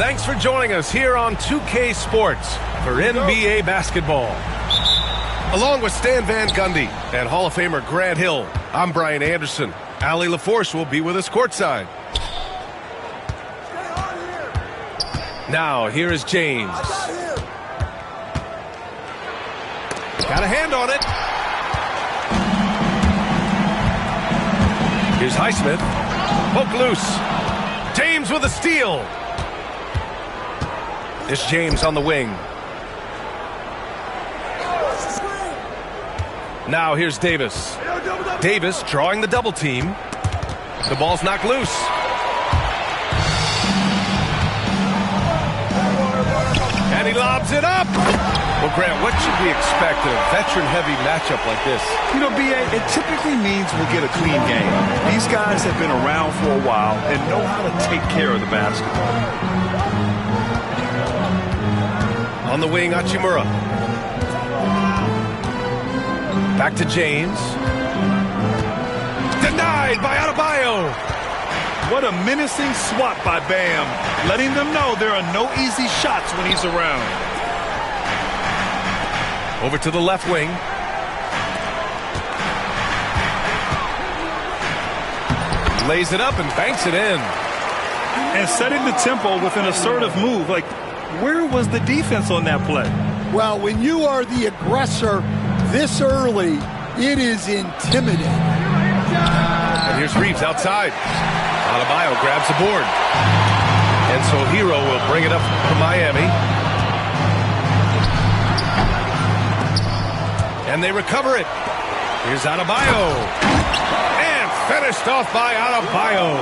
Thanks for joining us here on 2K Sports for NBA basketball. Along with Stan Van Gundy and Hall of Famer Grant Hill, I'm Brian Anderson. Allie LaForce will be with us courtside. Now, here is James. Got a hand on it. Here's Highsmith. Poke loose. James with a steal. It's James on the wing. Now here's Davis. Davis drawing the double team. The ball's knocked loose. And he lobs it up. Well, Grant, what should we expect in a veteran-heavy matchup like this? You know, B.A., it typically means we'll get a clean game. These guys have been around for a while and know how to take care of the basketball. On the wing, Hachimura. Back to James. Denied by Adebayo. What a menacing swat by Bam, letting them know there are no easy shots when he's around. Over to the left wing. Lays it up and banks it in. And setting the tempo with an assertive move. Like, where was the defense on that play? Well, when you are the aggressor this early, it is intimidating. And here's Reeves outside. Adebayo grabs the board. And so Hero will bring it up for Miami. And they recover it. Here's Adebayo. And finished off by Adebayo.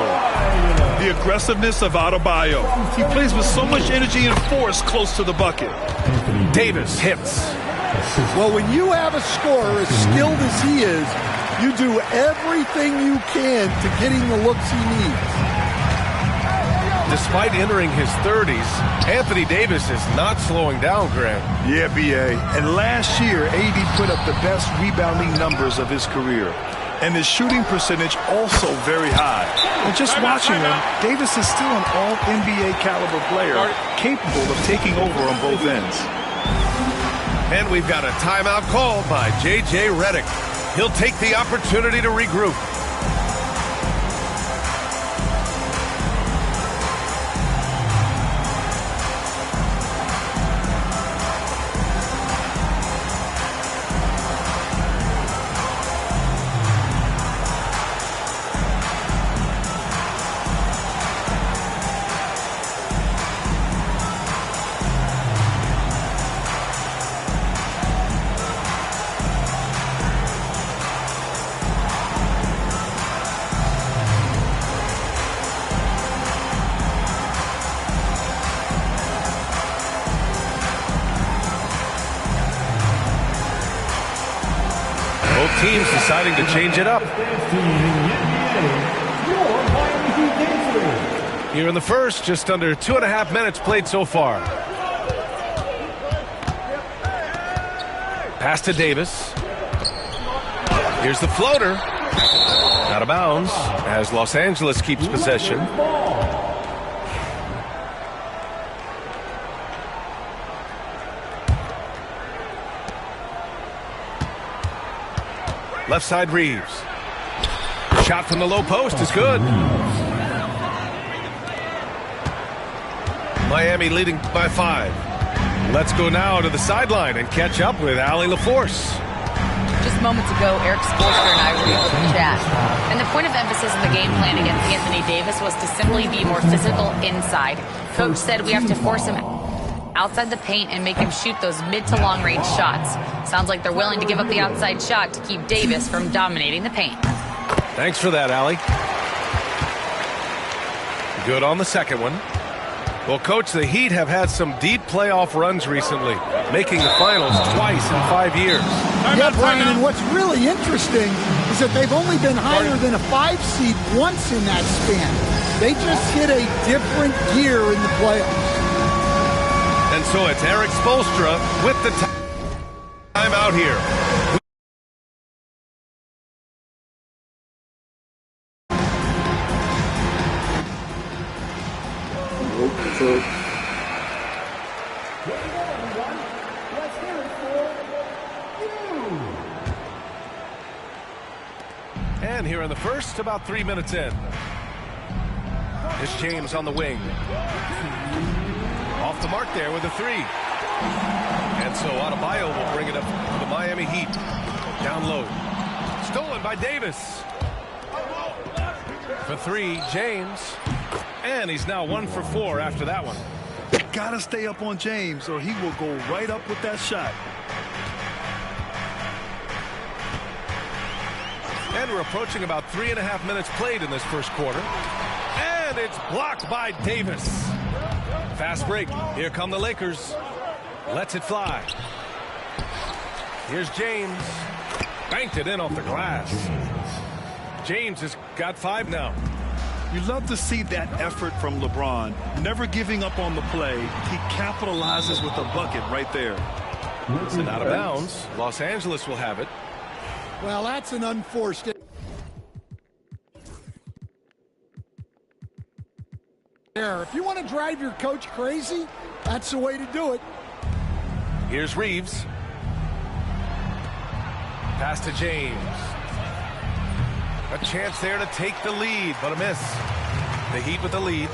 The aggressiveness of Adebayo. He plays with so much energy and force close to the bucket. Davis hits. Well, when you have a scorer as skilled as he is, you do everything you can to get him the looks he needs. Despite entering his 30s, Anthony Davis is not slowing down, Grant. Yeah, B.A. And last year, AD put up the best rebounding numbers of his career. And his shooting percentage also very high. And just watching him, Davis is still an all-NBA caliber player, capable of taking over on both ends. And we've got a timeout called by J.J. Redick. He'll take the opportunity to regroup. Both teams deciding to change it up. Here in the first, just under 2.5 minutes played so far. Pass to Davis. Here's the floater. Out of bounds as Los Angeles keeps possession. Left side Reeves. Shot from the low post is good. Miami leading by 5. Let's go now to the sideline and catch up with Allie LaForce. Just moments ago, Eric Spoelstra and I were able to chat. And the point of emphasis in the game plan against Anthony Davis was to simply be more physical inside. Coach said we have to force him outside the paint and make him shoot those mid to long range shots. Sounds like they're willing to give up the outside shot to keep Davis from dominating the paint. Thanks for that, Allie. Good on the second one. Well, Coach, the Heat have had some deep playoff runs recently, making the finals twice in 5 years. Yeah, Brian, and what's really interesting is that they've only been higher than a 5 seed once in that span. They just hit a different gear in the playoffs. And so it's Eric Spoelstra with the time out here. again here in the first, about 3 minutes in. Here's James on the wing. Off the mark there with a three. And so Adebayo will bring it up to the Miami Heat. Down low. Stolen by Davis. For three, James. And he's now 1 for 4 after that one. Gotta stay up on James or he will go right up with that shot. And we're approaching about 3.5 minutes played in this first quarter. And it's blocked by Davis. Fast break. Here come the Lakers. Lets it fly. Here's James. Banked it in off the glass. James has got 5 now. You love to see that effort from LeBron. Never giving up on the play. He capitalizes with a bucket right there. And out of bounds. Los Angeles will have it. Well, that's an unforced error. If you want to drive your coach crazy, that's the way to do it. Here's Reeves. Pass to James. A chance there to take the lead, but a miss. The Heat with the lead.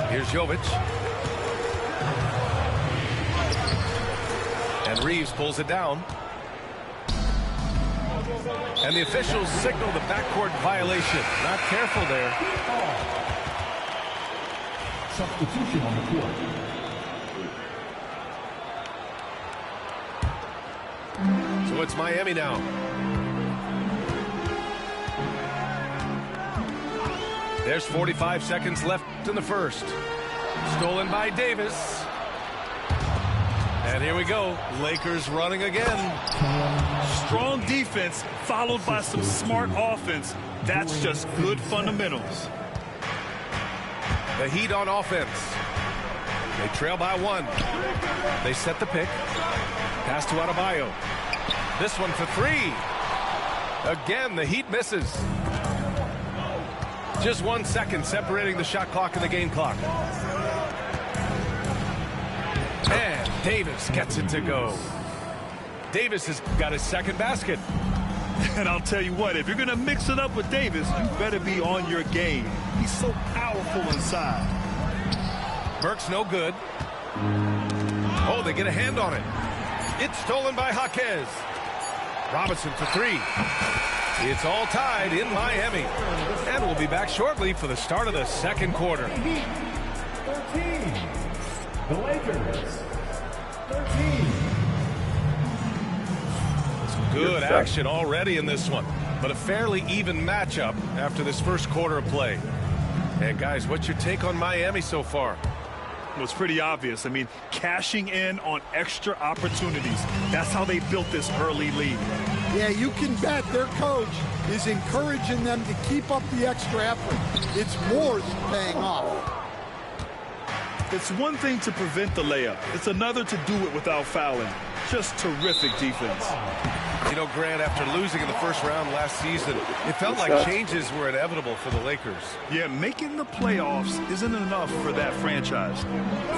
Here's Jovic. And Reeves pulls it down. And the officials signal the backcourt violation. Not careful there. Substitution on the court. So it's Miami now. There's 45 seconds left in the first. Stolen by Davis. And here we go. Lakers running again. Strong defense followed by some smart offense. That's just good fundamentals. The Heat on offense. They trail by 1. They set the pick. Pass to Adebayo. This one for 3. Again, the Heat misses. Just 1 second separating the shot clock and the game clock. And Davis gets it to go. Davis has got his second basket. And I'll tell you what, if you're going to mix it up with Davis, you better be on your game. He's so powerful inside. Burke's no good. Oh, they get a hand on it. It's stolen by Jaquez. Robinson for 3. It's all tied in Miami. And we'll be back shortly for the start of the second quarter. 13. The Lakers. 13. Good action already in this one, but a fairly even matchup after this first quarter of play. And guys, what's your take on Miami so far? Well, it's pretty obvious. I mean, cashing in on extra opportunities. That's how they built this early lead. Yeah, you can bet their coach is encouraging them to keep up the extra effort. It's more than paying off. It's one thing to prevent the layup. It's another to do it without fouling. Just terrific defense. You know, Grant, after losing in the first round last season, it felt like changes were inevitable for the Lakers. Yeah, making the playoffs isn't enough for that franchise.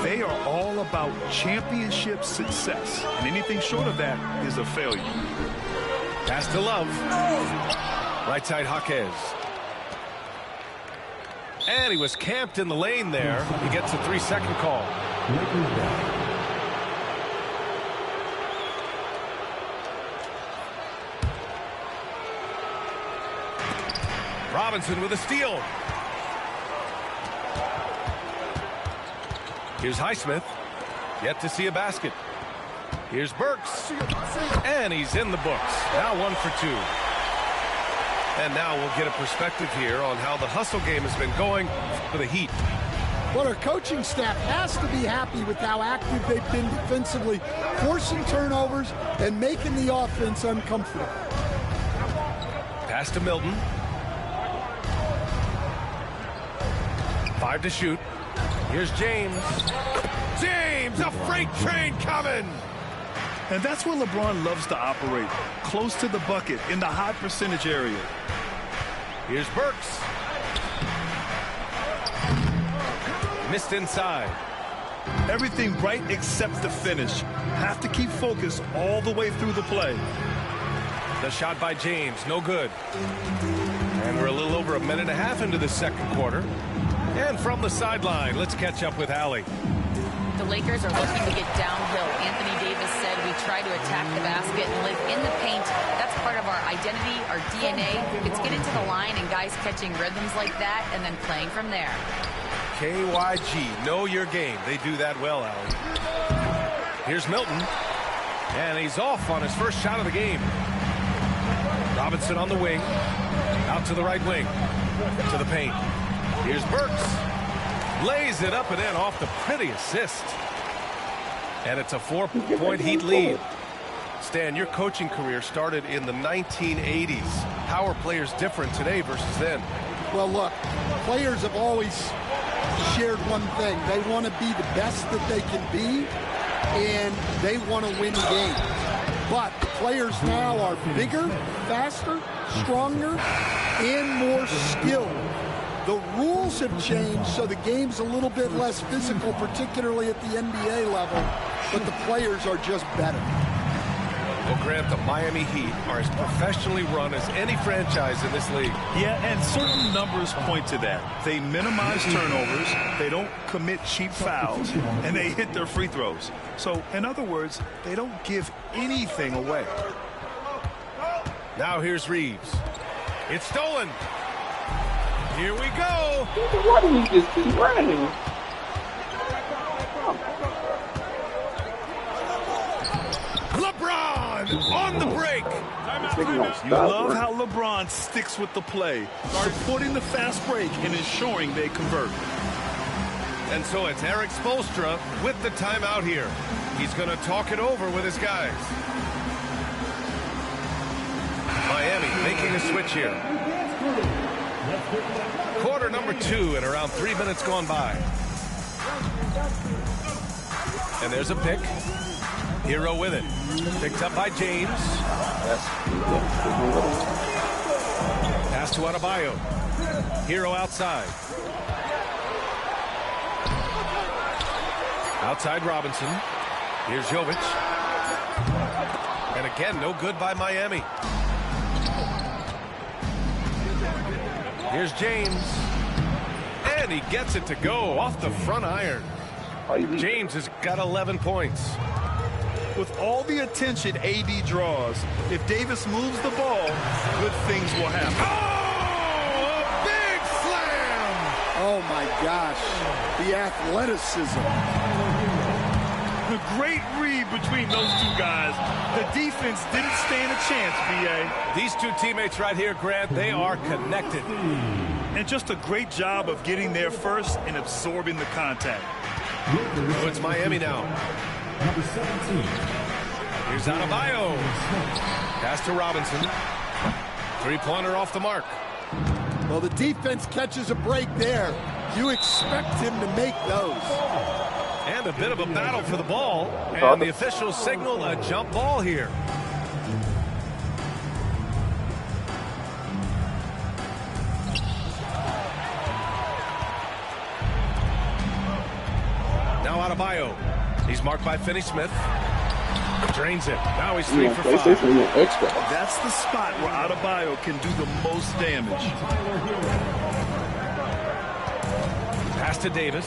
They are all about championship success, and anything short of that is a failure. Pass to Love. Right side, Jaquez. And he was camped in the lane there. He gets a 3-second call. Robinson with a steal. Here's Highsmith. Yet to see a basket. Here's Burks. And he's in the books. Now 1 for 2. And now we'll get a perspective here on how the hustle game has been going for the Heat. Well, our coaching staff has to be happy with how active they've been defensively, forcing turnovers and making the offense uncomfortable. Pass to Milton. 5 to shoot. Here's James. James, a freight train coming! And that's where LeBron loves to operate, close to the bucket in the high percentage area. Here's Burks. Missed inside. Everything right except the finish. Have to keep focused all the way through the play. The shot by James, no good. And we're a little over a minute and a half into the second quarter. And from the sideline, let's catch up with Allie. The Lakers are looking to get downhill. Anthony Davis said we try to attack the basket and live in the paint. That's part of our identity, our DNA. It's getting to the line and guys catching rhythms like that and then playing from there. KYG, know your game. They do that well, Allie. Here's Milton. And he's off on his first shot of the game. Robinson on the wing. Out to the right wing. To the paint. Here's Burks. Lays it up and in off the pretty assist. And it's a 4-point Heat lead. Stan, your coaching career started in the 1980s. How are players different today versus then? Well, look, players have always shared one thing. They want to be the best that they can be, and they want to win games. But the players now are bigger, faster, stronger, and more skilled. The rules have changed, so the game's a little bit less physical, particularly at the NBA level, but the players are just better. Well, Grant, the Miami Heat are as professionally run as any franchise in this league. Yeah, and certain numbers point to that. They minimize turnovers, they don't commit cheap fouls, and they hit their free throws. So, in other words, they don't give anything away. Now here's Reeves. It's stolen. Here we go. Why do we just keep running? LeBron on the break. You love how LeBron sticks with the play, supporting the fast break and ensuring they convert. And so it's Eric Spoelstra with the timeout here. He's going to talk it over with his guys. Miami making a switch here. Quarter number 2 and around 3 minutes gone by. And there's a pick. Hero with it. Picked up by James. Pass to Adebayo. Hero outside. Outside Robinson. Here's Jovic. And again, no good by Miami. Here's James. And he gets it to go off the front iron. James has got 11 points. With all the attention AD draws, if Davis moves the ball, good things will happen. Oh, a big slam! Oh, my gosh. The athleticism. The great read between those two guys. The defense didn't stand a chance, B.A. These two teammates right here, Grant, they are connected. And just a great job of getting there first and absorbing the contact. So it's Miami now. Number 17. Here's Adebayo. Pass to Robinson. Three-pointer off the mark. Well, the defense catches a break there. You expect him to make those. And a bit of a battle for the ball. And the officials signal a jump ball here. Now Adebayo. He's marked by Finney-Smith. Drains it. Now he's 3 for 5. That's the spot where Adebayo can do the most damage. Pass to Davis.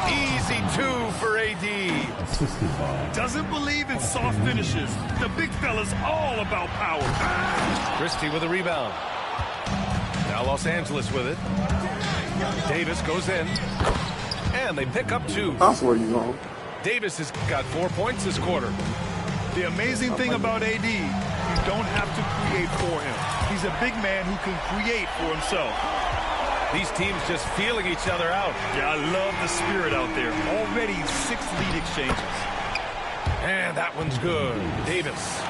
Easy 2 for AD. Doesn't believe in soft finishes. The big fella's all about power. Christie with a rebound. Now Los Angeles with it. Davis goes in. And they pick up 2. That's where you going. Davis has got 4 points this quarter. The amazing thing about AD, you don't have to create for him. He's a big man who can create for himself. These teams just feeling each other out. Yeah, I love the spirit out there. Already 6 lead exchanges. And that one's good. Davis.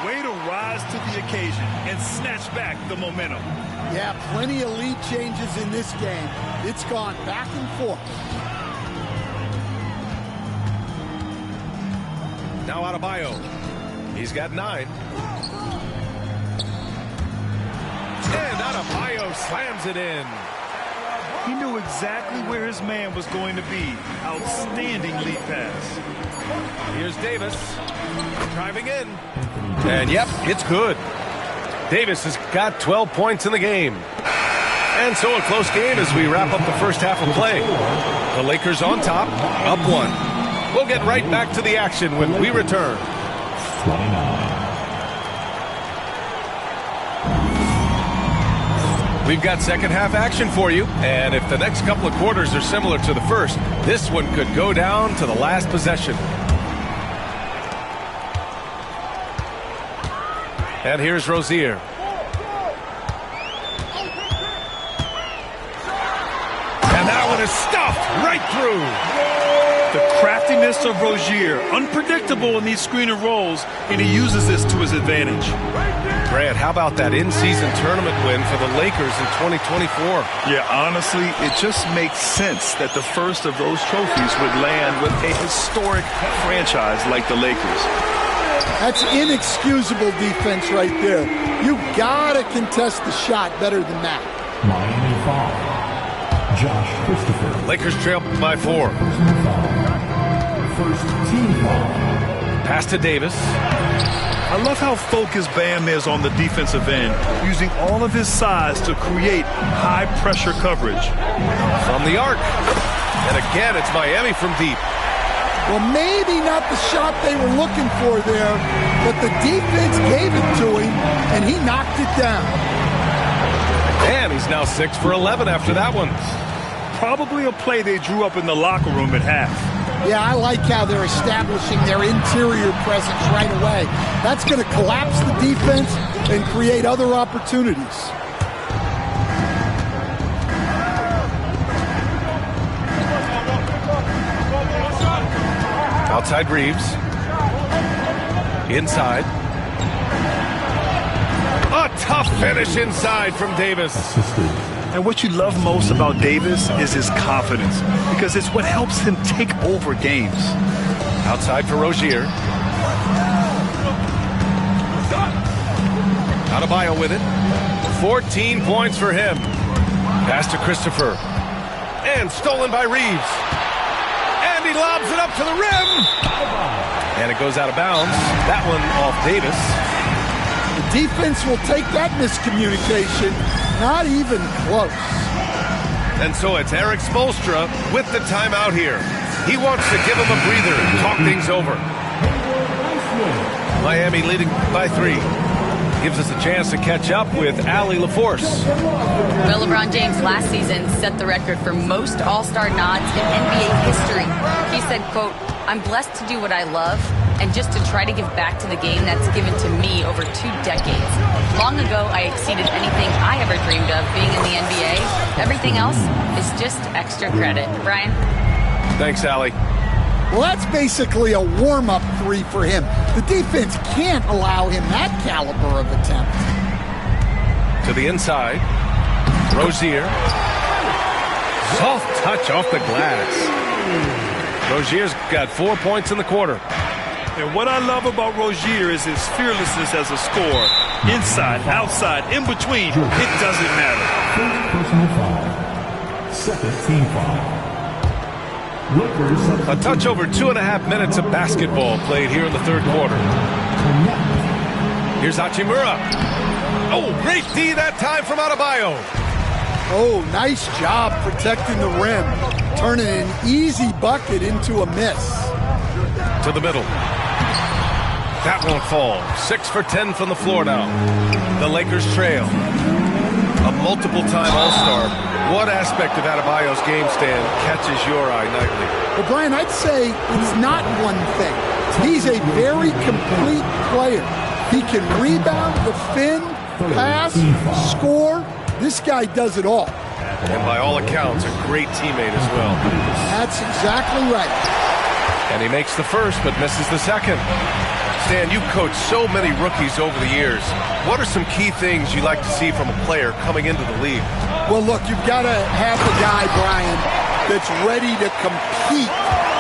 Way to rise to the occasion and snatch back the momentum. Yeah, plenty of lead changes in this game. It's gone back and forth. Now Adebayo. He's got 9. And Adebayo slams it in. He knew exactly where his man was going to be. Outstanding lead pass. Here's Davis driving in. And yep, it's good. Davis has got 12 points in the game. And so a close game as we wrap up the first half of play. The Lakers on top, up 1. We'll get right back to the action when we return. 29. We've got second half action for you, and if the next couple of quarters are similar to the first, this one could go down to the last possession. And here's Rozier. And that one is stuffed right through. The craftiness of Rozier, unpredictable in these screen and rolls, and he uses this to his advantage. Grant, how about that in-season tournament win for the Lakers in 2024? Yeah, honestly, it just makes sense that the first of those trophies would land with a historic franchise like the Lakers. That's inexcusable defense right there. You gotta contest the shot better than that. Miami foul. Josh Christopher. Lakers trail by 4. Personal foul. First team foul. Pass to Davis. I love how focused Bam is on the defensive end, using all of his size to create high-pressure coverage. From the arc. And again, it's Miami from deep. Well, maybe not the shot they were looking for there, but the defense gave it to him, and he knocked it down. And he's now 6 for 11 after that one. Probably a play they drew up in the locker room at half. Yeah, I like how they're establishing their interior presence right away. That's going to collapse the defense and create other opportunities. Outside Reeves. Inside. A tough finish inside from Davis. And what you love most about Davis is his confidence, because it's what helps him take over games. Outside for Rozier. Adebayo with it. 14 points for him. Pass to Christopher. And stolen by Reeves. And he lobs it up to the rim. And it goes out of bounds. That one off Davis. The defense will take that miscommunication. Not even close. And so it's Eric Spoelstra with the timeout here. He wants to give him a breather and talk things over. Miami leading by 3. Gives us a chance to catch up with Allie LaForce. Well, LeBron James last season set the record for most All-Star nods in NBA history. He said, quote, "I'm blessed to do what I love and just to try to give back to the game that's given to me over 2 decades. Long ago, I exceeded anything I ever dreamed of being in the NBA. Everything else is just extra credit." Brian? Thanks, Allie. Well, that's basically a warm-up 3 for him. The defense can't allow him that caliber of attempt. To the inside. Rozier. Soft touch off the glass. Rozier's got 4 points in the quarter. And what I love about Rozier is his fearlessness as a scorer. Inside, outside, in between, it doesn't matter. First personal foul. Second team foul. A touch over 2.5 minutes of basketball played here in the third quarter. Here's Hachimura. Oh, great D that time from Adebayo. Oh, nice job protecting the rim. Turning an easy bucket into a miss. To the middle. That won't fall. 6 for 10 from the floor now. The Lakers trail. A multiple-time All-Star. What aspect of Adebayo's game stand catches your eye nightly? Well, Brian, I'd say it's not one thing. He's a very complete player. He can rebound, defend, pass, score. This guy does it all. And by all accounts, a great teammate as well. That's exactly right. And he makes the first, but misses the second. Stan, you've coached so many rookies over the years. What are some key things you like to see from a player coming into the league? Well, look, you've got to have the guy, Brian, that's ready to compete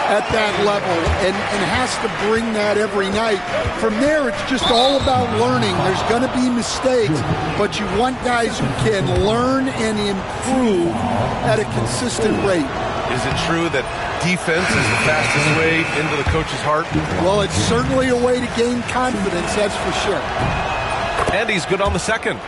at that level and has to bring that every night. From there, it's just all about learning. There's going to be mistakes, but you want guys who can learn and improve at a consistent rate. Is it true that defense is the fastest way into the coach's heart? Well, it's certainly a way to gain confidence, that's for sure. And he's good on the second.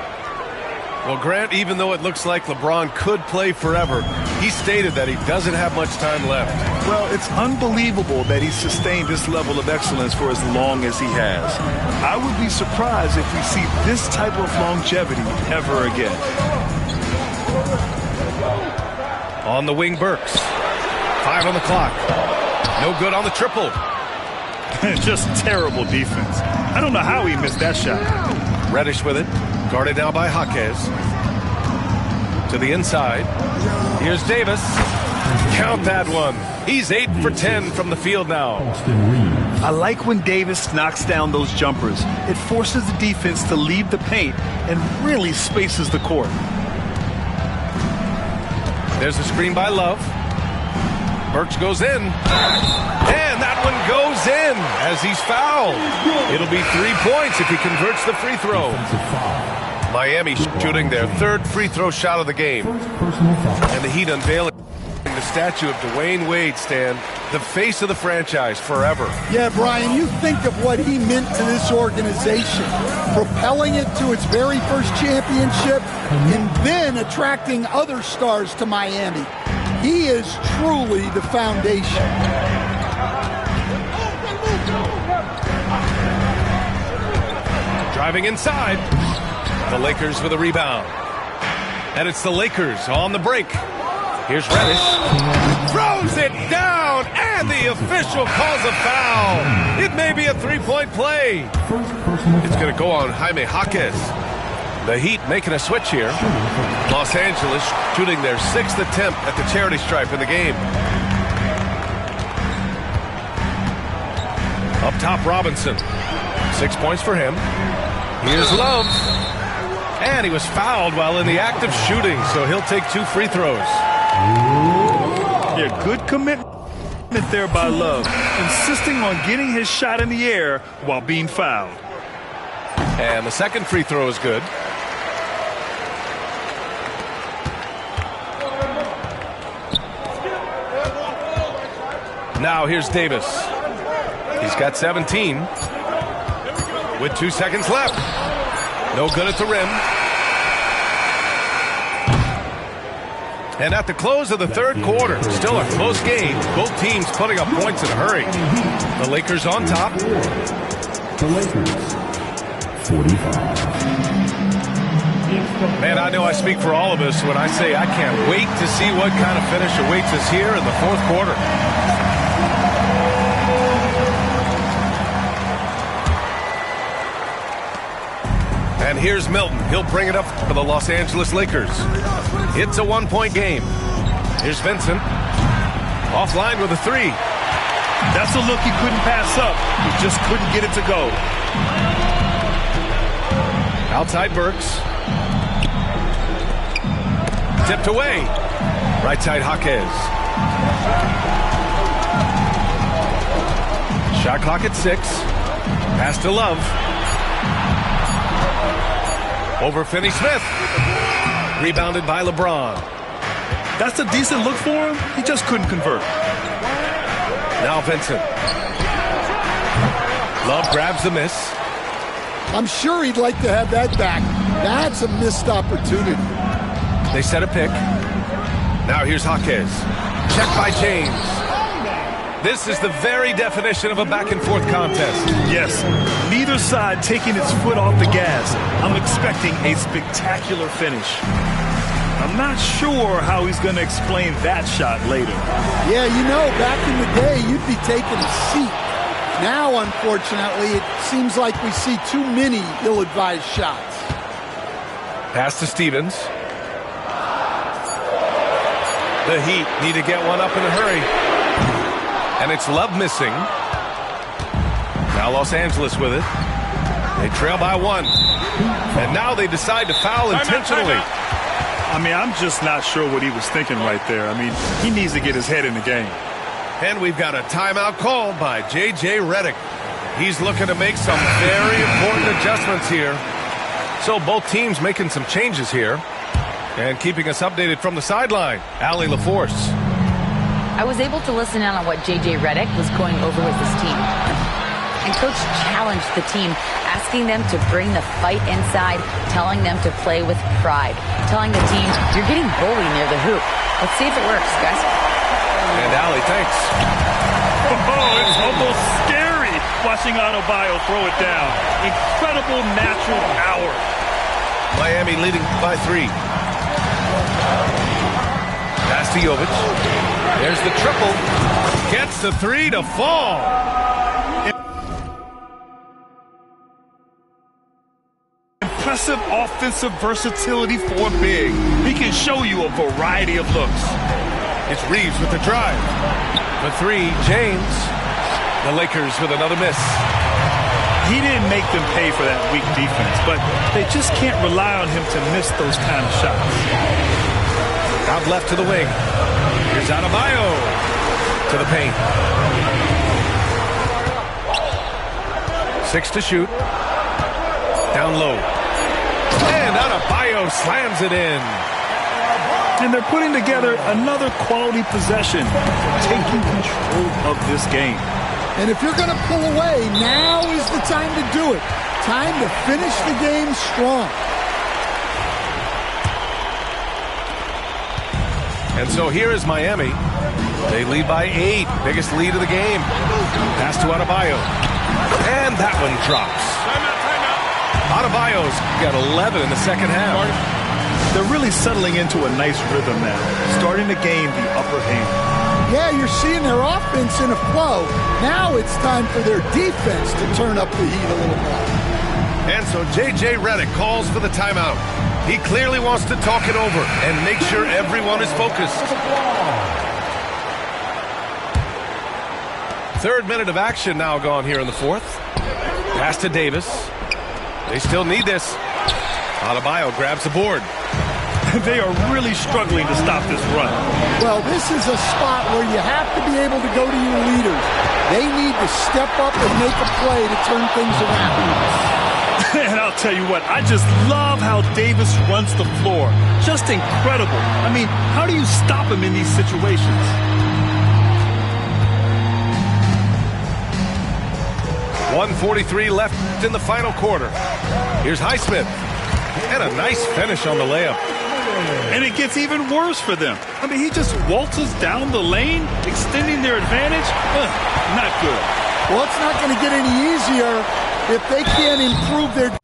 Well, Grant, even though it looks like LeBron could play forever, he stated that he doesn't have much time left. Well, it's unbelievable that he sustained this level of excellence for as long as he has. I would be surprised if we see this type of longevity ever again. On the wing, Burks. 5 on the clock. No good on the triple. Just terrible defense. I don't know how he missed that shot. Reddish with it. Guarded now by Jaquez. To the inside. Here's Davis. Count that one. He's 8 for 10 from the field now. I like when Davis knocks down those jumpers. It forces the defense to leave the paint and really spaces the court. There's a screen by Love. Burks goes in. And that one goes in as he's fouled. It'll be 3 points if he converts the free throw. Miami shooting their third free throw shot of the game. And the Heat unveiling the statue of Dwayne Wade, Stan, the face of the franchise forever. Yeah, Brian, you think of what he meant to this organization, propelling it to its very first championship and then attracting other stars to Miami. He is truly the foundation. Driving inside. The Lakers with a rebound. And it's the Lakers on the break. Here's Reddish. Throws it down, and the official calls a foul. It may be a three-point play. It's going to go on Jaime Jaquez. The Heat making a switch here. Los Angeles shooting their 6th attempt at the charity stripe in the game. Up top, Robinson. 6 points for him. Here's Love. And he was fouled while in the act of shooting, so he'll take 2 free throws. Yeah, good commitment there by Love, insisting on getting his shot in the air while being fouled. And the second free throw is good. Now here's Davis. He's got 17 with 2 seconds left. No good at the rim. And at the close of the third quarter, still a close game. Both teams putting up points in a hurry. The Lakers on top. The Lakers, 45. Man, I know I speak for all of us when I say I can't wait to see what kind of finish awaits us here in the fourth quarter. And here's Milton. He'll bring it up for the Los Angeles Lakers. It's a 1-point game. Here's Vincent. Offline with a 3. That's a look he couldn't pass up. He just couldn't get it to go. Outside Burks. Tipped away. Right side Jaquez. Shot clock at 6. Pass to Love. Over Finney-Smith. Rebounded by LeBron. That's a decent look for him. He just couldn't convert. Now Vincent. Love grabs the miss. I'm sure he'd like to have that back. That's a missed opportunity. They set a pick. Now here's Jaquez. Check by James. This is the very definition of a back-and-forth contest. Yes, neither side taking its foot off the gas. I'm expecting a spectacular finish. I'm not sure how he's going to explain that shot later. Yeah, you know, back in the day, you'd be taking a seat. Now, unfortunately, it seems like we see too many ill-advised shots. Pass to Stevens. The Heat need to get one up in a hurry. And it's Love missing. Now Los Angeles with it. They trail by 1. And now they decide to foul intentionally. I mean, I'm just not sure what he was thinking right there. I mean, he needs to get his head in the game. And we've got a timeout called by J.J. Redick. He's looking to make some very important adjustments here. So both teams making some changes here. And keeping us updated from the sideline, Allie LaForce. I was able to listen in on what J.J. Redick was going over with his team. And Coach challenged the team, asking them to bring the fight inside, telling them to play with pride, telling the team, you're getting bullied near the hoop. Let's see if it works, guys. And Allie, thanks. Oh, it's almost scary watching Adebayo throw it down. Incredible natural power. Miami leading by 3. Pass to Jovic. There's the triple. Gets the 3 to fall. Impressive offensive versatility for a big. He can show you a variety of looks. It's Reeves with the drive. For 3, James. The Lakers with another miss. He didn't make them pay for that weak defense, but they just can't rely on him to miss those kind of shots. Out left to the wing. Here's Adebayo to the paint. 6 to shoot. Down low. And Adebayo slams it in. And they're putting together another quality possession, taking control of this game. And if you're going to pull away, now is the time to do it. Time to finish the game strong. And so here is Miami. They lead by 8. Biggest lead of the game. Pass to Adebayo. And that one drops. Adebayo's got 11 in the second half. They're really settling into a nice rhythm now, starting to gain the upper hand. Yeah, you're seeing their offense in a flow. Now it's time for their defense to turn up the heat a little more. And so J.J. Redick calls for the timeout. He clearly wants to talk it over and make sure everyone is focused. 3rd minute of action now gone here in the 4th. Pass to Davis. They still need this. Adebayo grabs the board. They are really struggling to stop this run. Well, this is a spot where you have to be able to go to your leaders. They need to step up and make a play to turn things around. And I'll tell you what, I just love how Davis runs the floor. Just incredible. I mean, how do you stop him in these situations? .143 left in the final quarter. Here's Highsmith. And a nice finish on the layup. And it gets even worse for them. I mean, he just waltzes down the lane, extending their advantage. Not good. Well, it's not going to get any easier if they can't improve their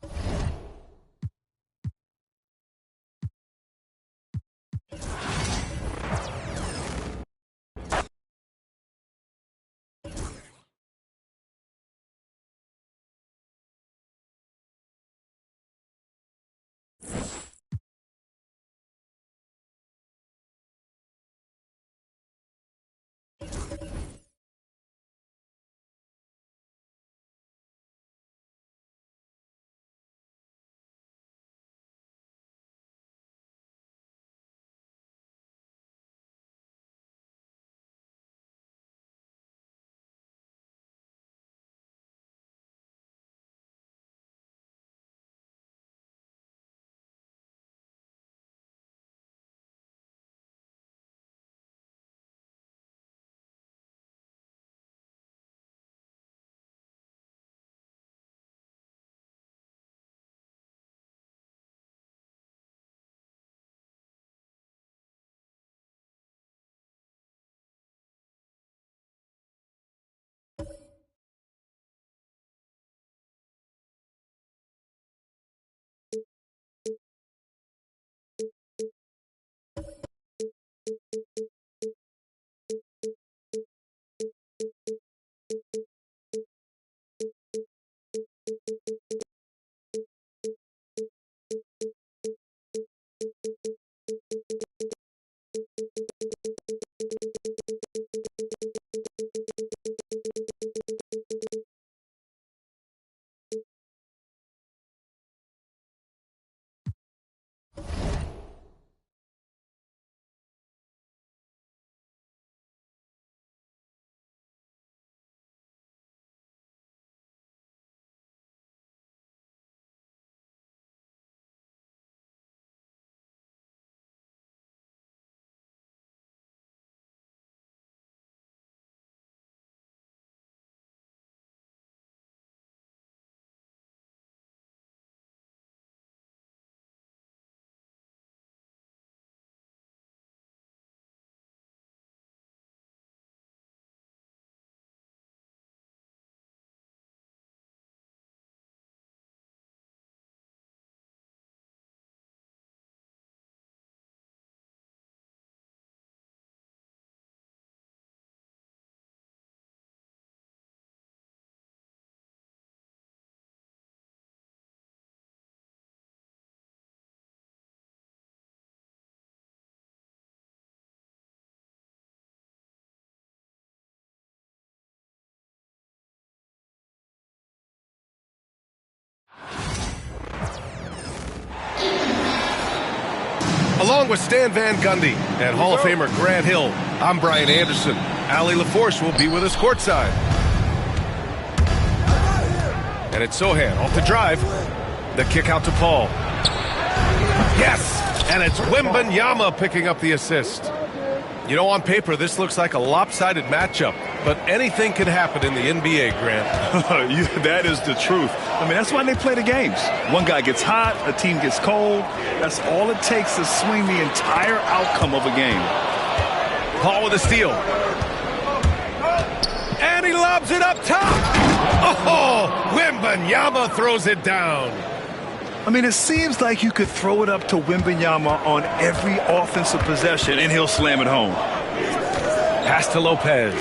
Along with Stan Van Gundy and Hall of Famer Grant Hill, I'm Brian Anderson. Allie LaForce will be with us courtside. And it's Sohan off the drive. The kick out to Paul. Yes! And it's Wembanyama picking up the assist. You know, on paper, this looks like a lopsided matchup, but anything can happen in the NBA, Grant. That is the truth. I mean, that's why they play the games. One guy gets hot, a team gets cold. That's all it takes to swing the entire outcome of a game. Paul with a steal. And he lobs it up top. Oh, Wembanyama throws it down. I mean, it seems like you could throw it up to Wembanyama on every offensive possession, and he'll slam it home. Pass to Lopez.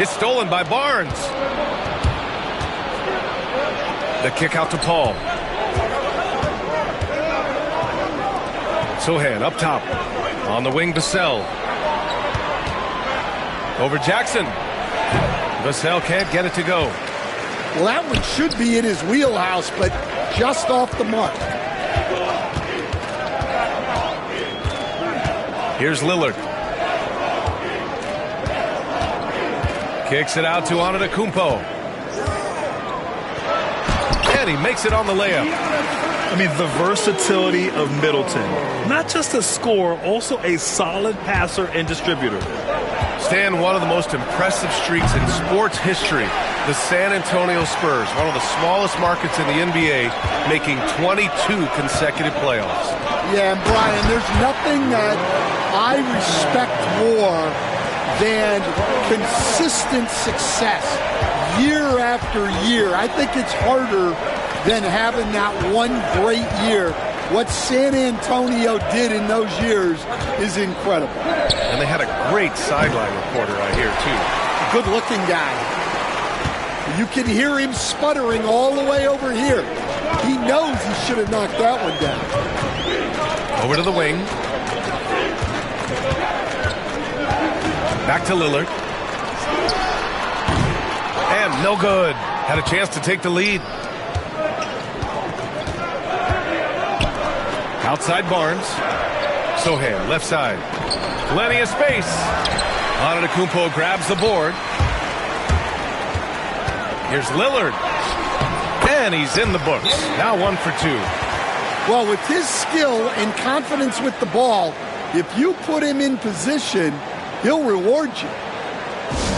It's stolen by Barnes. The kick out to Paul. Sohan up top. On the wing, Vassell. Over Jackson. Vassell can't get it to go. Well, that one should be in his wheelhouse, but just off the mark. Here's Lillard. Kicks it out to Antetokounmpo. And he makes it on the layup. I mean, the versatility of Middleton. Not just a scorer, also a solid passer and distributor. Stan, one of the most impressive streaks in sports history. The San Antonio Spurs, one of the smallest markets in the NBA, making 22 consecutive playoffs. Yeah, and Brian, there's nothing that I respect more than consistent success year after year. I think it's harder than having that one great year. What San Antonio did in those years is incredible. And they had a great sideline reporter, I hear, too. Good-looking guy. You can hear him sputtering all the way over here. He knows he should have knocked that one down. Over to the wing. Back to Lillard. And no good. Had a chance to take the lead. Outside Barnes. Sohan, left side. Plenty of space. Antetokounmpo grabs the board. Here's Lillard. And he's in the books. Now 1 for 2. Well, with his skill and confidence with the ball, if you put him in position, he'll reward you.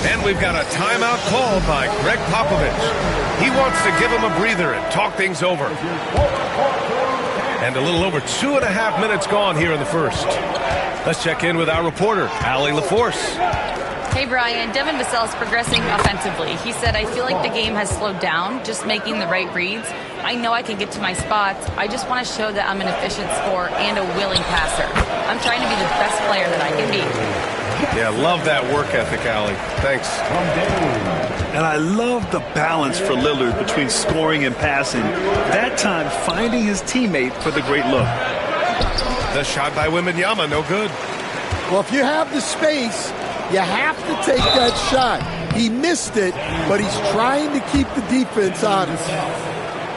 And we've got a timeout called by Greg Popovich. He wants to give him a breather and talk things over. And a little over 2.5 minutes gone here in the first. Let's check in with our reporter, Allie LaForce. Hey, Brian. Devin Vassell is progressing offensively. He said, I feel like the game has slowed down, just making the right reads. I know I can get to my spots. I just want to show that I'm an efficient scorer and a willing passer. I'm trying to be the best player that I can be. Yeah, love that work ethic, Allie. Thanks. And I love the balance for Lillard between scoring and passing. That time, finding his teammate for the great look. The shot by Wembanyama, no good. Well, if you have the space, you have to take that shot. He missed it, but he's trying to keep the defense honest.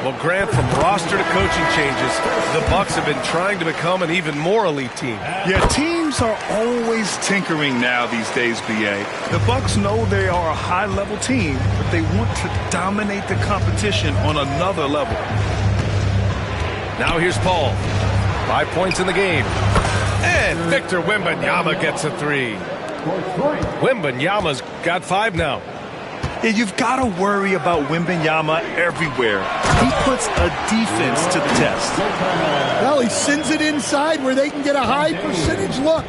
Well, Grant, from roster to coaching changes, the Bucks have been trying to become an even more elite team. Yeah, teams are always tinkering now these days, B.A. The Bucks know they are a high-level team, but they want to dominate the competition on another level. Now here's Paul. 5 points in the game. And Victor Wembanyama gets a 3. Wembanyama's got 5 now. Yeah, you've got to worry about Wembanyama everywhere. He puts a defense to the test. Well, he sends it inside where they can get a high percentage look.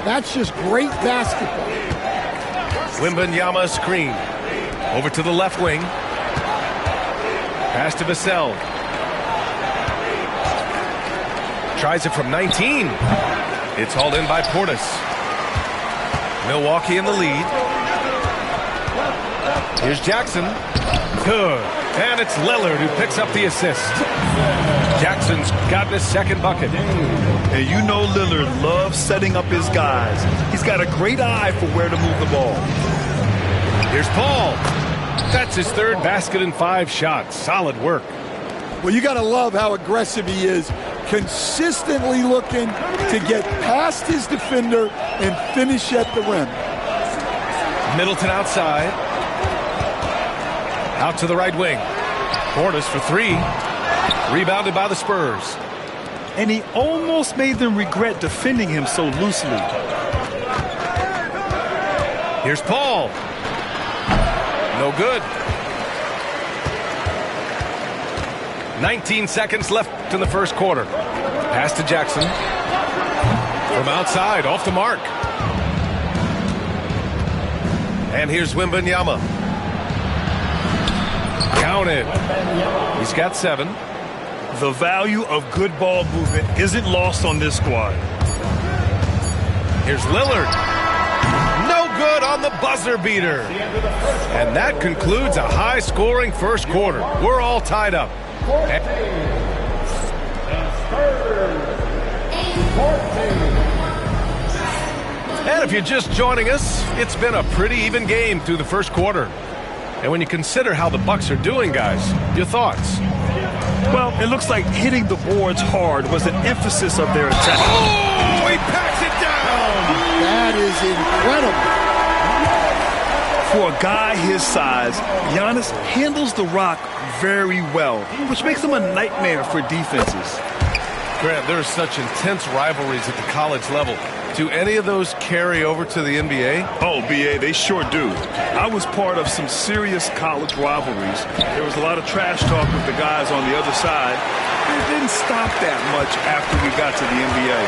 That's just great basketball. Wembanyama screen. Over to the left wing. Pass to Vassell. Tries it from 19. It's hauled in by Portis. Milwaukee in the lead. Here's Jackson. Good. And it's Lillard who picks up the assist. Jackson's gotten his second bucket. And you know Lillard loves setting up his guys. He's got a great eye for where to move the ball. Here's Paul. That's his third basket in 5 shots. Solid work. Well, you got to love how aggressive he is consistently looking to get past his defender and finish at the rim. Middleton outside. Out to the right wing. Portis for three. Rebounded by the Spurs. And he almost made them regret defending him so loosely. Here's Paul. No good. 19 seconds left in the first quarter. Pass to Jackson. From outside, off the mark. And here's Wembanyama. Counted. He's got 7. The value of good ball movement isn't lost on this squad. Here's Lillard. No good on the buzzer beater. And that concludes a high-scoring first quarter. We're all tied up. And if you're just joining us, it's been a pretty even game through the first quarter. And when you consider how the Bucks are doing, guys, your thoughts? Well, it looks like hitting the boards hard was an emphasis of their attack. Oh, he packs it down! That is incredible. For a guy his size, Giannis handles the rock very well, which makes him a nightmare for defenses. Grant, there are such intense rivalries at the college level. Do any of those carry over to the NBA? Oh, BA, they sure do. I was part of some serious college rivalries. There was a lot of trash talk with the guys on the other side. It didn't stop that much after we got to the NBA.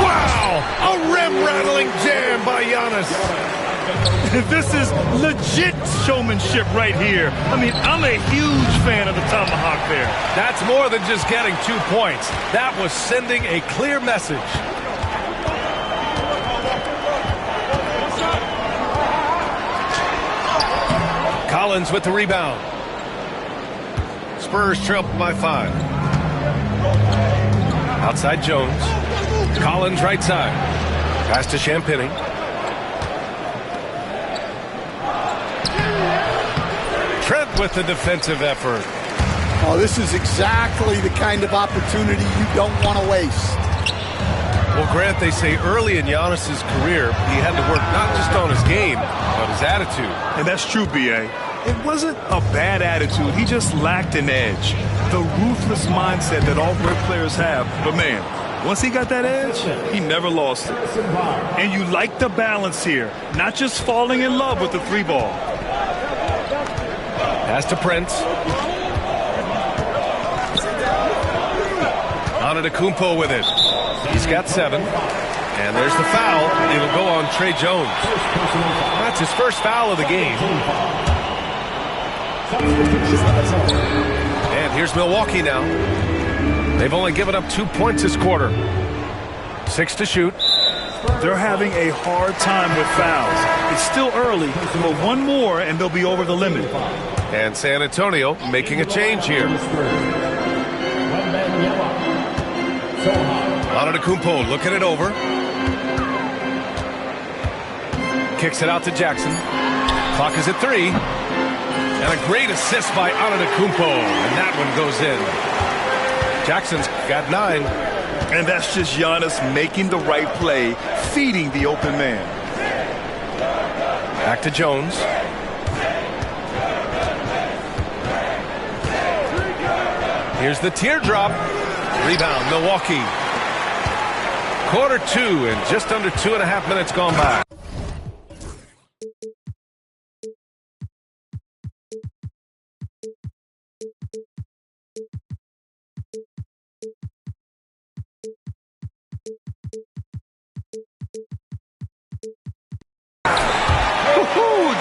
Wow! A rim-rattling jam by Giannis. This is legit showmanship right here. I mean, I'm a huge fan of the tomahawk there. That's more than just getting 2 points. That was sending a clear message. Collins with the rebound. Spurs trail by 5. Outside Jones. Collins right side. Pass to Champagny. Trent with the defensive effort. Oh, this is exactly the kind of opportunity you don't want to waste. Well, Grant, they say early in Giannis's career, he had to work not just on his game, but his attitude. And that's true, B.A. It wasn't a bad attitude. He just lacked an edge. The ruthless mindset that all great players have. But, man, once he got that edge, he never lost it. And you like the balance here, not just falling in love with the 3-ball. Pass to Prince. Antetokounmpo with it. He's got 7. And there's the foul. It'll go on Trey Jones. That's his first foul of the game. And here's Milwaukee now. They've only given up 2 points this quarter. 6 to shoot. They're having a hard time with fouls. It's still early, but one more and they'll be over the limit. And San Antonio making a change here. Antetokounmpo looking it over. Kicks it out to Jackson. Clock is at 3. And a great assist by Antetokounmpo. And that one goes in. Jackson's got 9. And that's just Giannis making the right play, feeding the open man. Back to Jones. Here's the teardrop. Rebound, Milwaukee. Quarter 2 and just under 2.5 minutes gone by.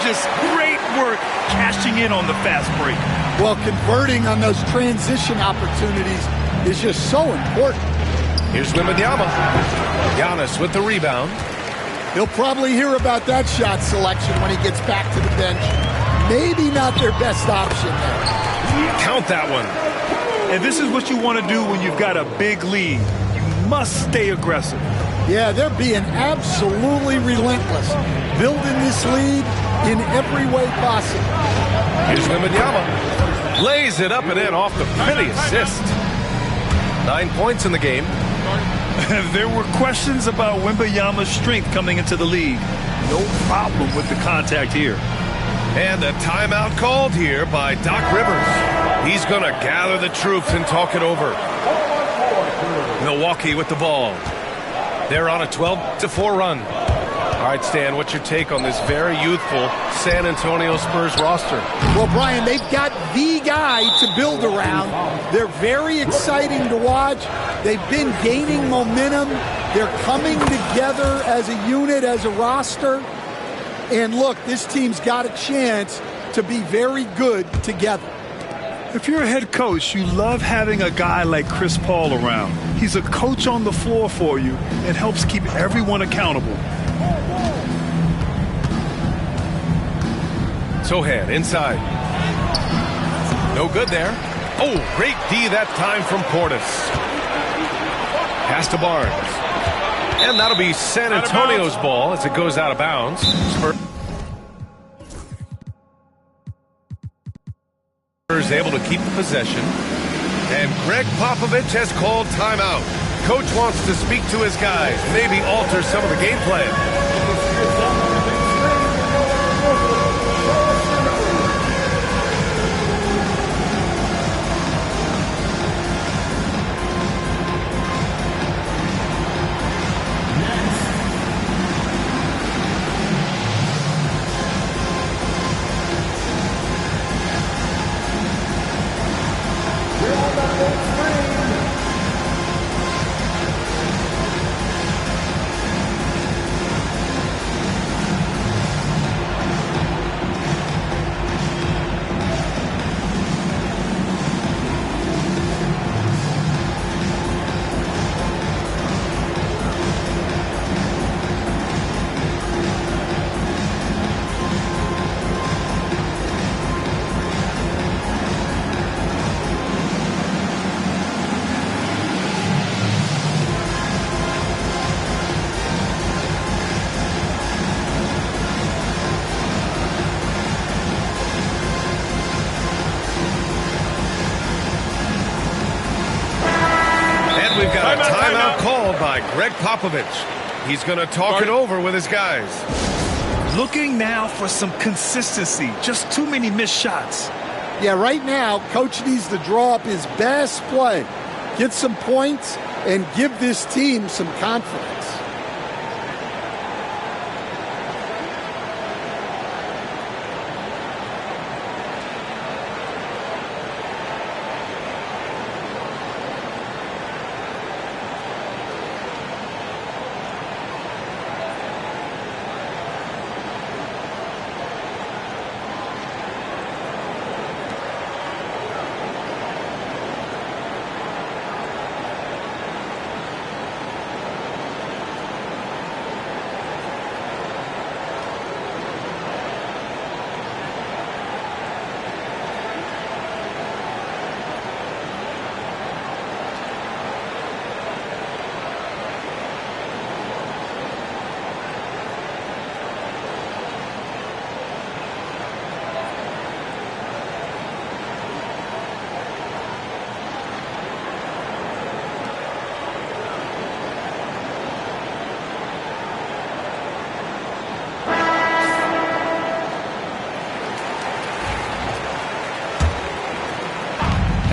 Just great work cashing in on the fast break. Well, converting on those transition opportunities is just so important. Here's Wembanyama. Giannis with the rebound. He'll probably hear about that shot selection when he gets back to the bench. Maybe not their best option there. Count that one. And this is what you want to do when you've got a big lead. You must stay aggressive. Yeah, they're being absolutely relentless, building this lead in every way possible. Here's Wembanyama. Lays it up and in off the pretty assist. 9 points in the game. There were questions about Wembanyama's strength coming into the league. No problem with the contact here. And a timeout called here by Doc Rivers. He's going to gather the troops and talk it over. Milwaukee with the ball. They're on a 12-4 run. All right, Stan, what's your take on this very youthful San Antonio Spurs roster? Well, Brian, they've got the guy to build around. They're very exciting to watch. They've been gaining momentum. They're coming together as a unit, as a roster. And look, this team's got a chance to be very good together. If you're a head coach, you love having a guy like Chris Paul around. He's a coach on the floor for you and helps keep everyone accountable. Sohan inside. No good there. Oh, great D that time from Portis. Pass to Barnes. And that'll be San Antonio's ball as it goes out of bounds. Spurs able to keep the possession. And Greg Popovich has called timeout. Coach wants to speak to his guys, maybe alter some of the game plan. We've got a timeout called by Greg Popovich. He's going to talk it over with his guys. Looking now for some consistency. Just too many missed shots. Yeah, right now, Coach needs to draw up his best play, get some points, and give this team some confidence.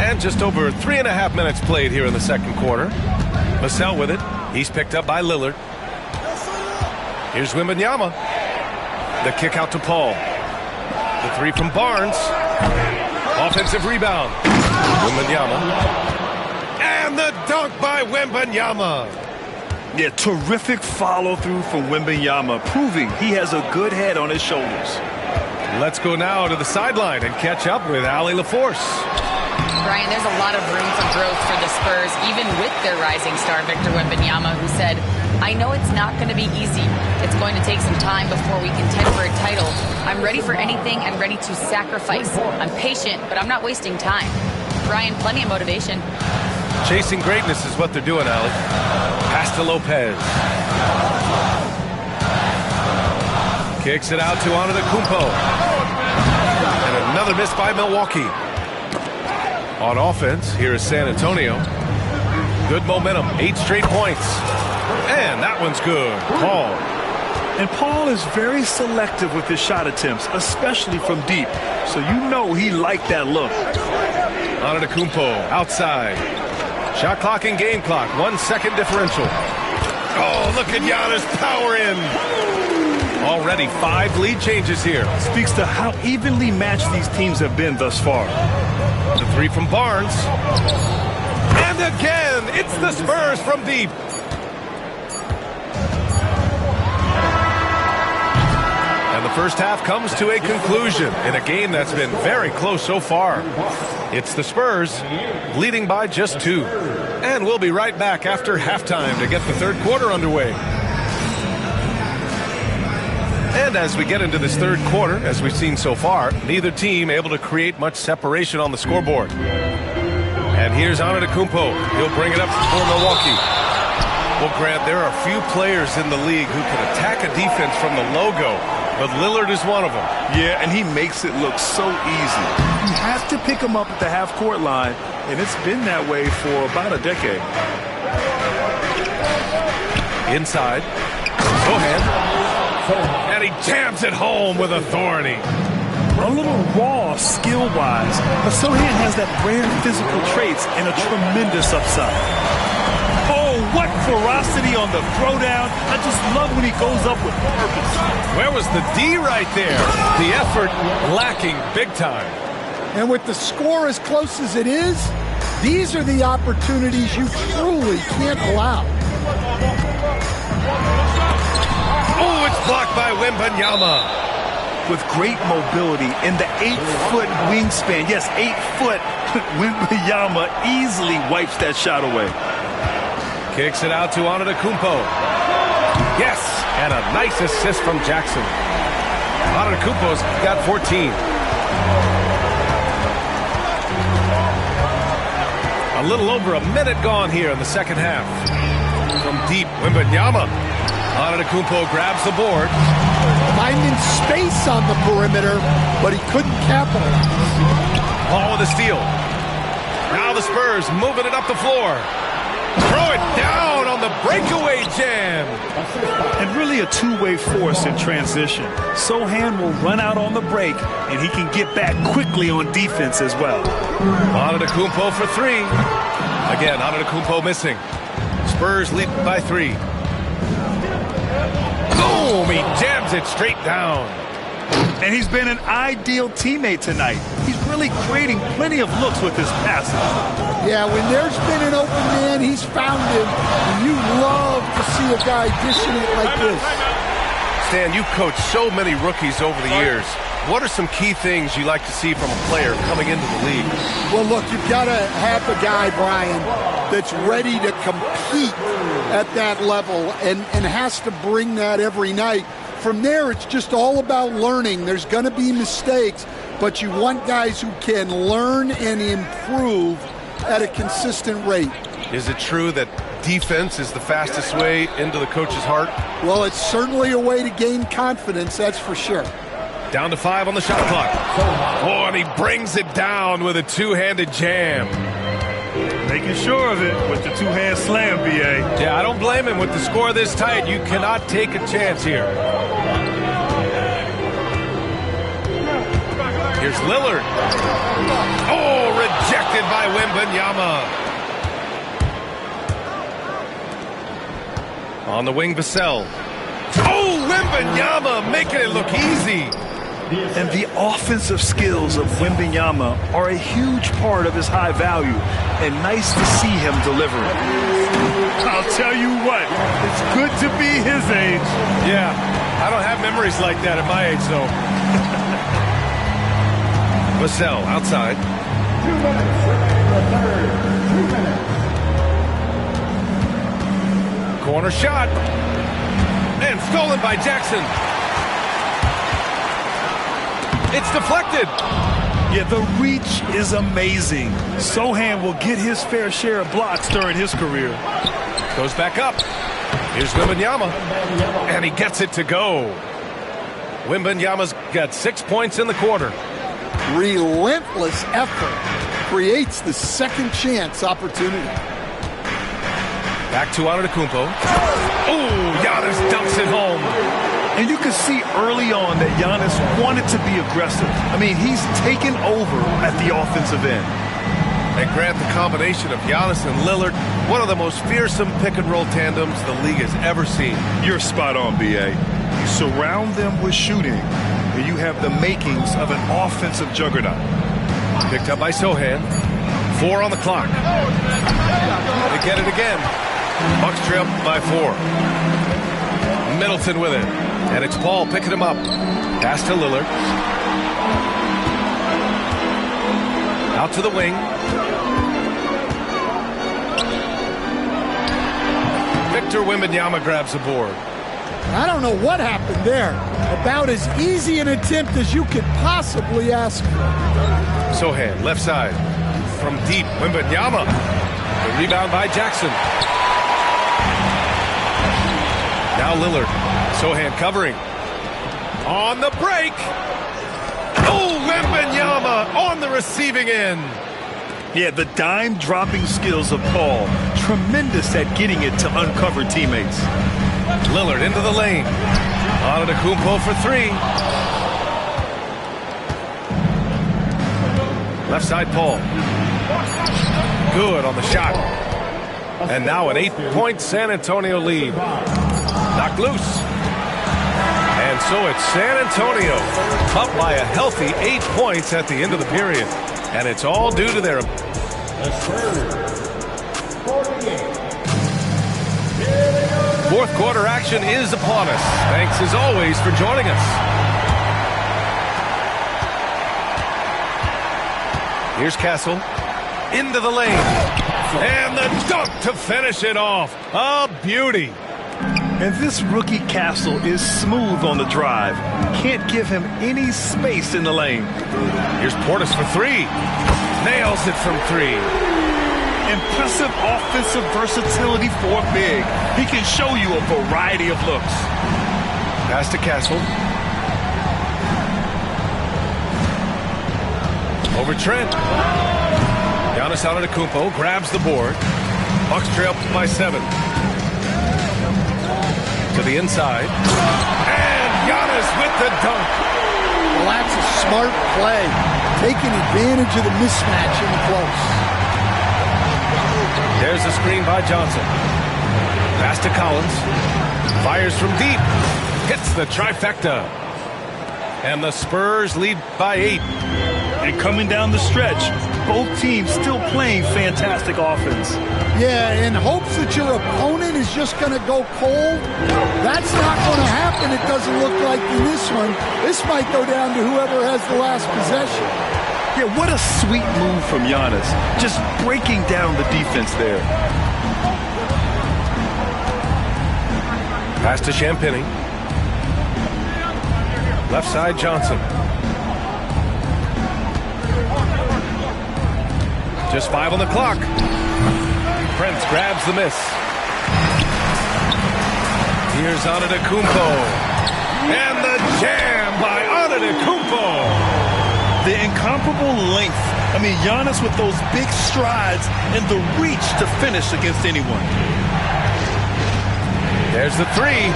And just over 3.5 minutes played here in the second quarter. Vassell with it. He's picked up by Lillard. Here's Wembanyama. The kick out to Paul. The three from Barnes. Offensive rebound. Wembanyama. And the dunk by Wembanyama. Yeah, terrific follow-through from Wembanyama, proving he has a good head on his shoulders. Let's go now to the sideline and catch up with Allie LaForce. Brian, there's a lot of room for growth for the Spurs, even with their rising star, Victor Wembanyama, who said, I know it's not going to be easy. It's going to take some time before we contend for a title. I'm ready for anything and ready to sacrifice. I'm patient, but I'm not wasting time. Brian, plenty of motivation. Chasing greatness is what they're doing, Allie. Pass to Lopez. Kicks it out to Antetokounmpo. And another miss by Milwaukee. On offense, here is San Antonio. Good momentum, 8 straight points. And that one's good. Paul. And Paul is very selective with his shot attempts, especially from deep. So you know he liked that look. Antetokounmpo outside. Shot clock and game clock. 1 second differential. Oh, look at Giannis power in. Already 5 lead changes here. Speaks to how evenly matched these teams have been thus far. The 3 from Barnes. And again, it's the Spurs from deep. And the first half comes to a conclusion in a game that's been very close so far. It's the Spurs leading by just 2. And we'll be right back after halftime to get the third quarter underway. And as we get into this third quarter, as we've seen so far, neither team able to create much separation on the scoreboard. And here's Antetokounmpo. He'll bring it up for Milwaukee. Well, Grant, there are few players in the league who can attack a defense from the logo, but Lillard is one of them. Yeah, and he makes it look so easy. You have to pick him up at the half-court line, and it's been that way for about a decade. Inside. Sohan. And he jams it home with authority. A little raw skill-wise, but Sohan has that rare physical traits and a tremendous upside. Oh, what ferocity on the throwdown. I just love when he goes up with purpose. Where was the D right there? The effort lacking big time. And with the score as close as it is, these are the opportunities you truly can't allow. Oh, it's blocked by Wembanyama. With great mobility and the 8-foot wingspan. Yes, 8 foot. Wembanyama easily wipes that shot away. Kicks it out to Antetokounmpo. Yes, and a nice assist from Jackson. Antetokounmpo's got 14. A little over a minute gone here in the second half. From deep, Wembanyama. Antetokounmpo grabs the board. Finding space on the perimeter, but he couldn't capitalize. Paul with a steal. Now the Spurs moving it up the floor. Throw it down on the breakaway jam. And really a two-way force in transition. Sohan will run out on the break, and he can get back quickly on defense as well. Antetokounmpo for 3. Again, Antetokounmpo missing. Spurs lead by 3. Boom! He jams it straight down. And he's been an ideal teammate tonight. He's really creating plenty of looks with his passes. Yeah, when there's been an open man, he's found him. And you love to see a guy dishing it like this. Stan, you've coached so many rookies over the years. What are some key things you like to see from a player coming into the league? Well, look, you've got to have a guy, Brian, that's ready to compete at that level and has to bring that every night. From there, it's just all about learning. There's going to be mistakes, but you want guys who can learn and improve at a consistent rate. Is it true that defense is the fastest way into the coach's heart? Well, it's certainly a way to gain confidence, that's for sure. Down to 5 on the shot clock. Oh, and he brings it down with a two-handed jam. Making sure of it with the two-hand slam, B.A. Yeah, I don't blame him. With the score this tight, you cannot take a chance here. Here's Lillard. Oh, rejected by Wembanyama. On the wing, Vassell. Oh, Wembanyama making it look easy. And the offensive skills of Wembanyama are a huge part of his high value, and nice to see him deliver it. I'll tell you what, it's good to be his age. Yeah, I don't have memories like that at my age, though. Vassell outside. 2 minutes. The third. 2 minutes. Corner shot. And stolen by Jackson. It's deflected. Yeah, the reach is amazing. Sohan will get his fair share of blocks during his career. Goes back up. Here's Wembanyama. And he gets it to go. Wembanyama's got 6 points in the quarter. Relentless effort creates the second chance opportunity. Back to Antetokounmpo. Oh, Giannis dunks it home. And you can see early on that Giannis wanted to be aggressive. I mean, he's taken over at the offensive end. And Grant, the combination of Giannis and Lillard, one of the most fearsome pick-and-roll tandems the league has ever seen. You're spot on, B.A. You surround them with shooting, and you have the makings of an offensive juggernaut. Picked up by Sohan. 4 on the clock. They get it again. Bucks trail by 4. Middleton with it. And it's Paul picking him up. Pass to Lillard. Out to the wing. Victor Wembanyama grabs the board. I don't know what happened there. About as easy an attempt as you could possibly ask for. Sohan, left side. From deep, Wembanyama. The rebound by Jackson. Now Lillard. Sohan covering. On the break. Oh, Wembanyama on the receiving end. Yeah, the dime-dropping skills of Paul. Tremendous at getting it to uncover teammates. Lillard into the lane. Antetokounmpo for 3. Left side, Paul. Good on the shot. And now an 8-point San Antonio lead. Knocked loose. And so it's San Antonio up by a healthy 8 points at the end of the period. And it's all due to their... Fourth quarter action is upon us. Thanks as always for joining us. Here's Castle. Into the lane. And the dunk to finish it off. A beauty. And this rookie Castle is smooth on the drive. Can't give him any space in the lane. Here's Portis for 3. Nails it from 3. Impressive offensive versatility for big. He can show you a variety of looks. Pass to Castle. Over Trent. Giannis Antetokounmpo grabs the board. Bucks trail by 7. To the inside. And Giannis with the dunk. Well, that's a smart play. Taking advantage of the mismatch in the close. There's the screen by Johnson. Pass to Collins. Fires from deep. Hits the trifecta. And the Spurs lead by 8. And coming down the stretch, both teams still playing fantastic offense. Yeah, in hopes that your opponent is just going to go cold. That's not going to happen, it doesn't look like in this one. This might go down to whoever has the last possession. Yeah, what a sweet move from Giannis. Just breaking down the defense there. Pass to Champagny. Left side, Johnson. Just 5 on the clock. Prince grabs the miss. Here's Antetokounmpo. And the jam by Antetokounmpo. The incomparable length. I mean, Giannis with those big strides and the reach to finish against anyone. There's the 3.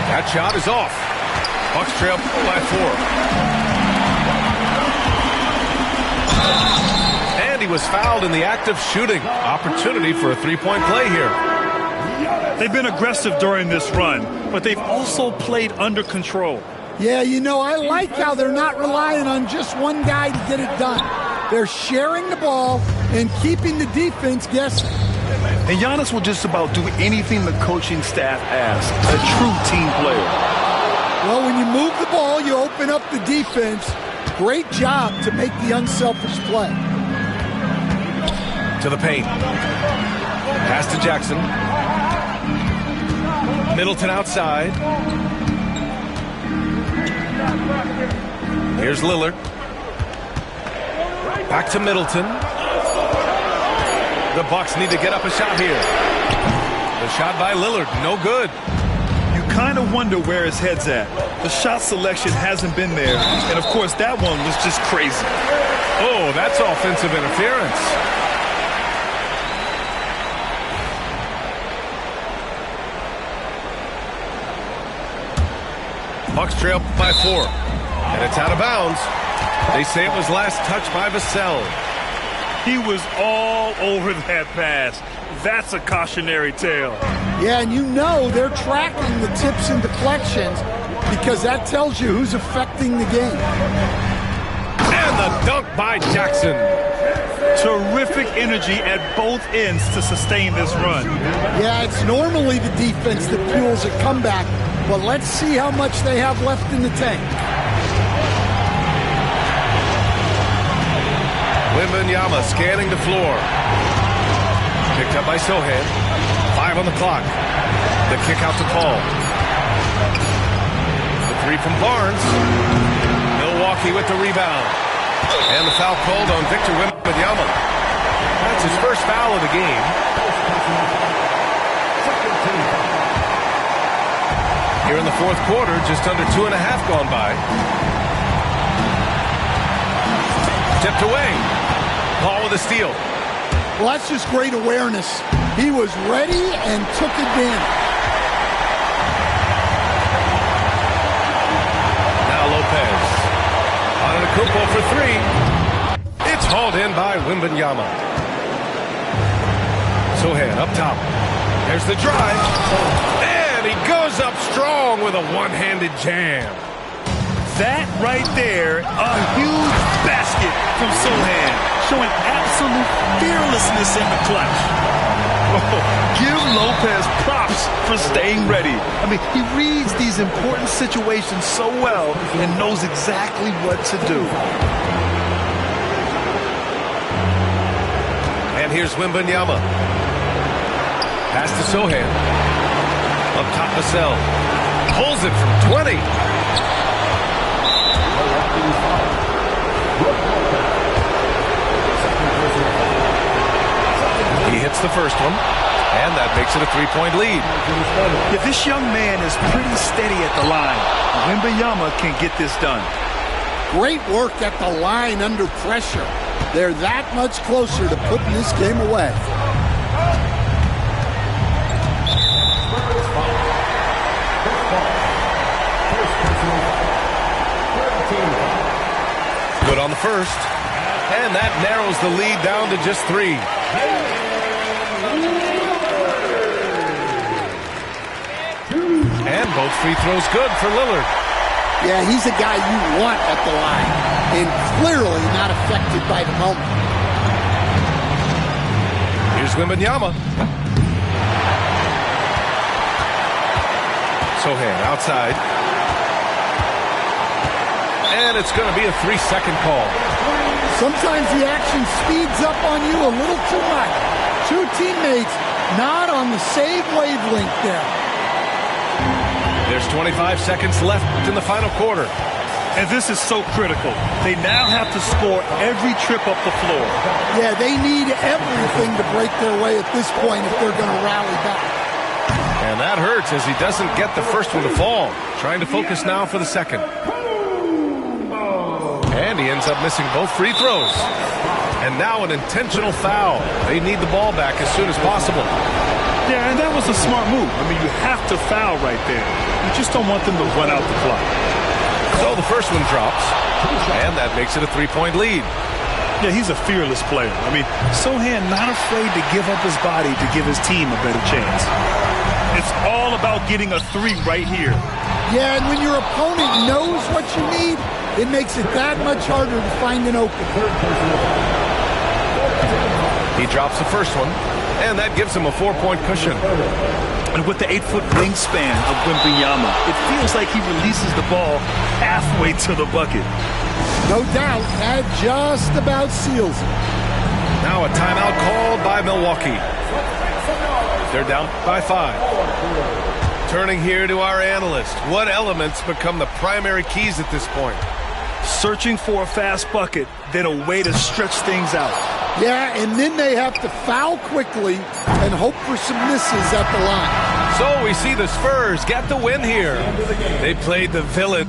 That shot is off. Bucks trail by 4. And he was fouled in the act of shooting. Opportunity for a 3-point play here. They've been aggressive during this run, but they've also played under control. Yeah, you know, I like how they're not relying on just one guy to get it done. They're sharing the ball and keeping the defense guessing. And Giannis will just about do anything the coaching staff asks. A true team player. Well, when you move the ball, you open up the defense. Great job to make the unselfish play. To the paint. Pass to Jackson. Middleton outside. Here's Lillard. Back to Middleton. The Bucks need to get up a shot here. The shot by Lillard, no good. You kind of wonder where his head's at. The shot selection hasn't been there. And, of course, that one was just crazy. Oh, that's offensive interference. Bucks trail by 4. And it's out of bounds. They say it was last touched by Vassell. He was all over that pass. That's a cautionary tale. Yeah, and you know they're tracking the tips and deflections because that tells you who's affecting the game. And the dunk by Jackson. Terrific energy at both ends to sustain this run. Yeah, it's normally the defense that fuels a comeback, but let's see how much they have left in the tank. Wembanyama scanning the floor. Picked up by Sohan. 5 on the clock. The kick out to Paul. The 3 from Barnes. Milwaukee with the rebound. And the foul called on Victor Wembanyama. That's his first foul of the game. Here in the fourth quarter, just under 2.5 gone by. Tipped away. Paul with a steal. Well, that's just great awareness. He was ready and took advantage. Now Lopez. Antetokounmpo for 3. It's hauled in by Wembanyama. Sohan up top. There's the drive. And he goes up strong with a one-handed jam. That right there, a huge basket from Sohan, showing absolute fearlessness in the clutch. Oh, give Lopez props for staying ready. I mean, he reads these important situations so well and knows exactly what to do. And here's Wembanyama. Pass to Sohan. Up top, Vassell. Pulls it from 20. He hits the first one, and that makes it a 3-point lead. Yeah, this young man is pretty steady at the line. Wembanyama can get this done. Great work at the line under pressure. They're that much closer to putting this game away. Good on the first, and that narrows the lead down to just 3. And both free throws good for Lillard. Yeah, he's a guy you want at the line, and clearly not affected by the moment. Here's Wembanyama. Sohan outside. And it's going to be a 3-second call. Sometimes the action speeds up on you a little too much. Two teammates not on the same wavelength there. There's 25 seconds left in the final quarter. And this is so critical. They now have to score every trip up the floor. Yeah, they need everything to break their way at this point if they're going to rally back. And that hurts as he doesn't get the first one to fall. Trying to focus now for the second. And he ends up missing both free throws. And now an intentional foul. They need the ball back as soon as possible. Yeah, and that was a smart move. I mean, you have to foul right there. You just don't want them to run out the clock. So the first one drops, and that makes it a 3-point lead. Yeah, he's a fearless player. I mean, Sohan not afraid to give up his body to give his team a better chance. It's all about getting a 3 right here. Yeah, and when your opponent knows what you need, it makes it that much harder to find an opening. He drops the first one, and that gives him a 4-point cushion. And with the 8-foot wingspan of Wembanyama, it feels like he releases the ball halfway to the bucket. No doubt, that just about seals it. Now a timeout called by Milwaukee. They're down by 5. Turning here to our analyst. What elements become the primary keys at this point? Searching for a fast bucket, then a way to stretch things out. Yeah, and then they have to foul quickly and hope for some misses at the line. So we see the Spurs get the win here. They played the villain.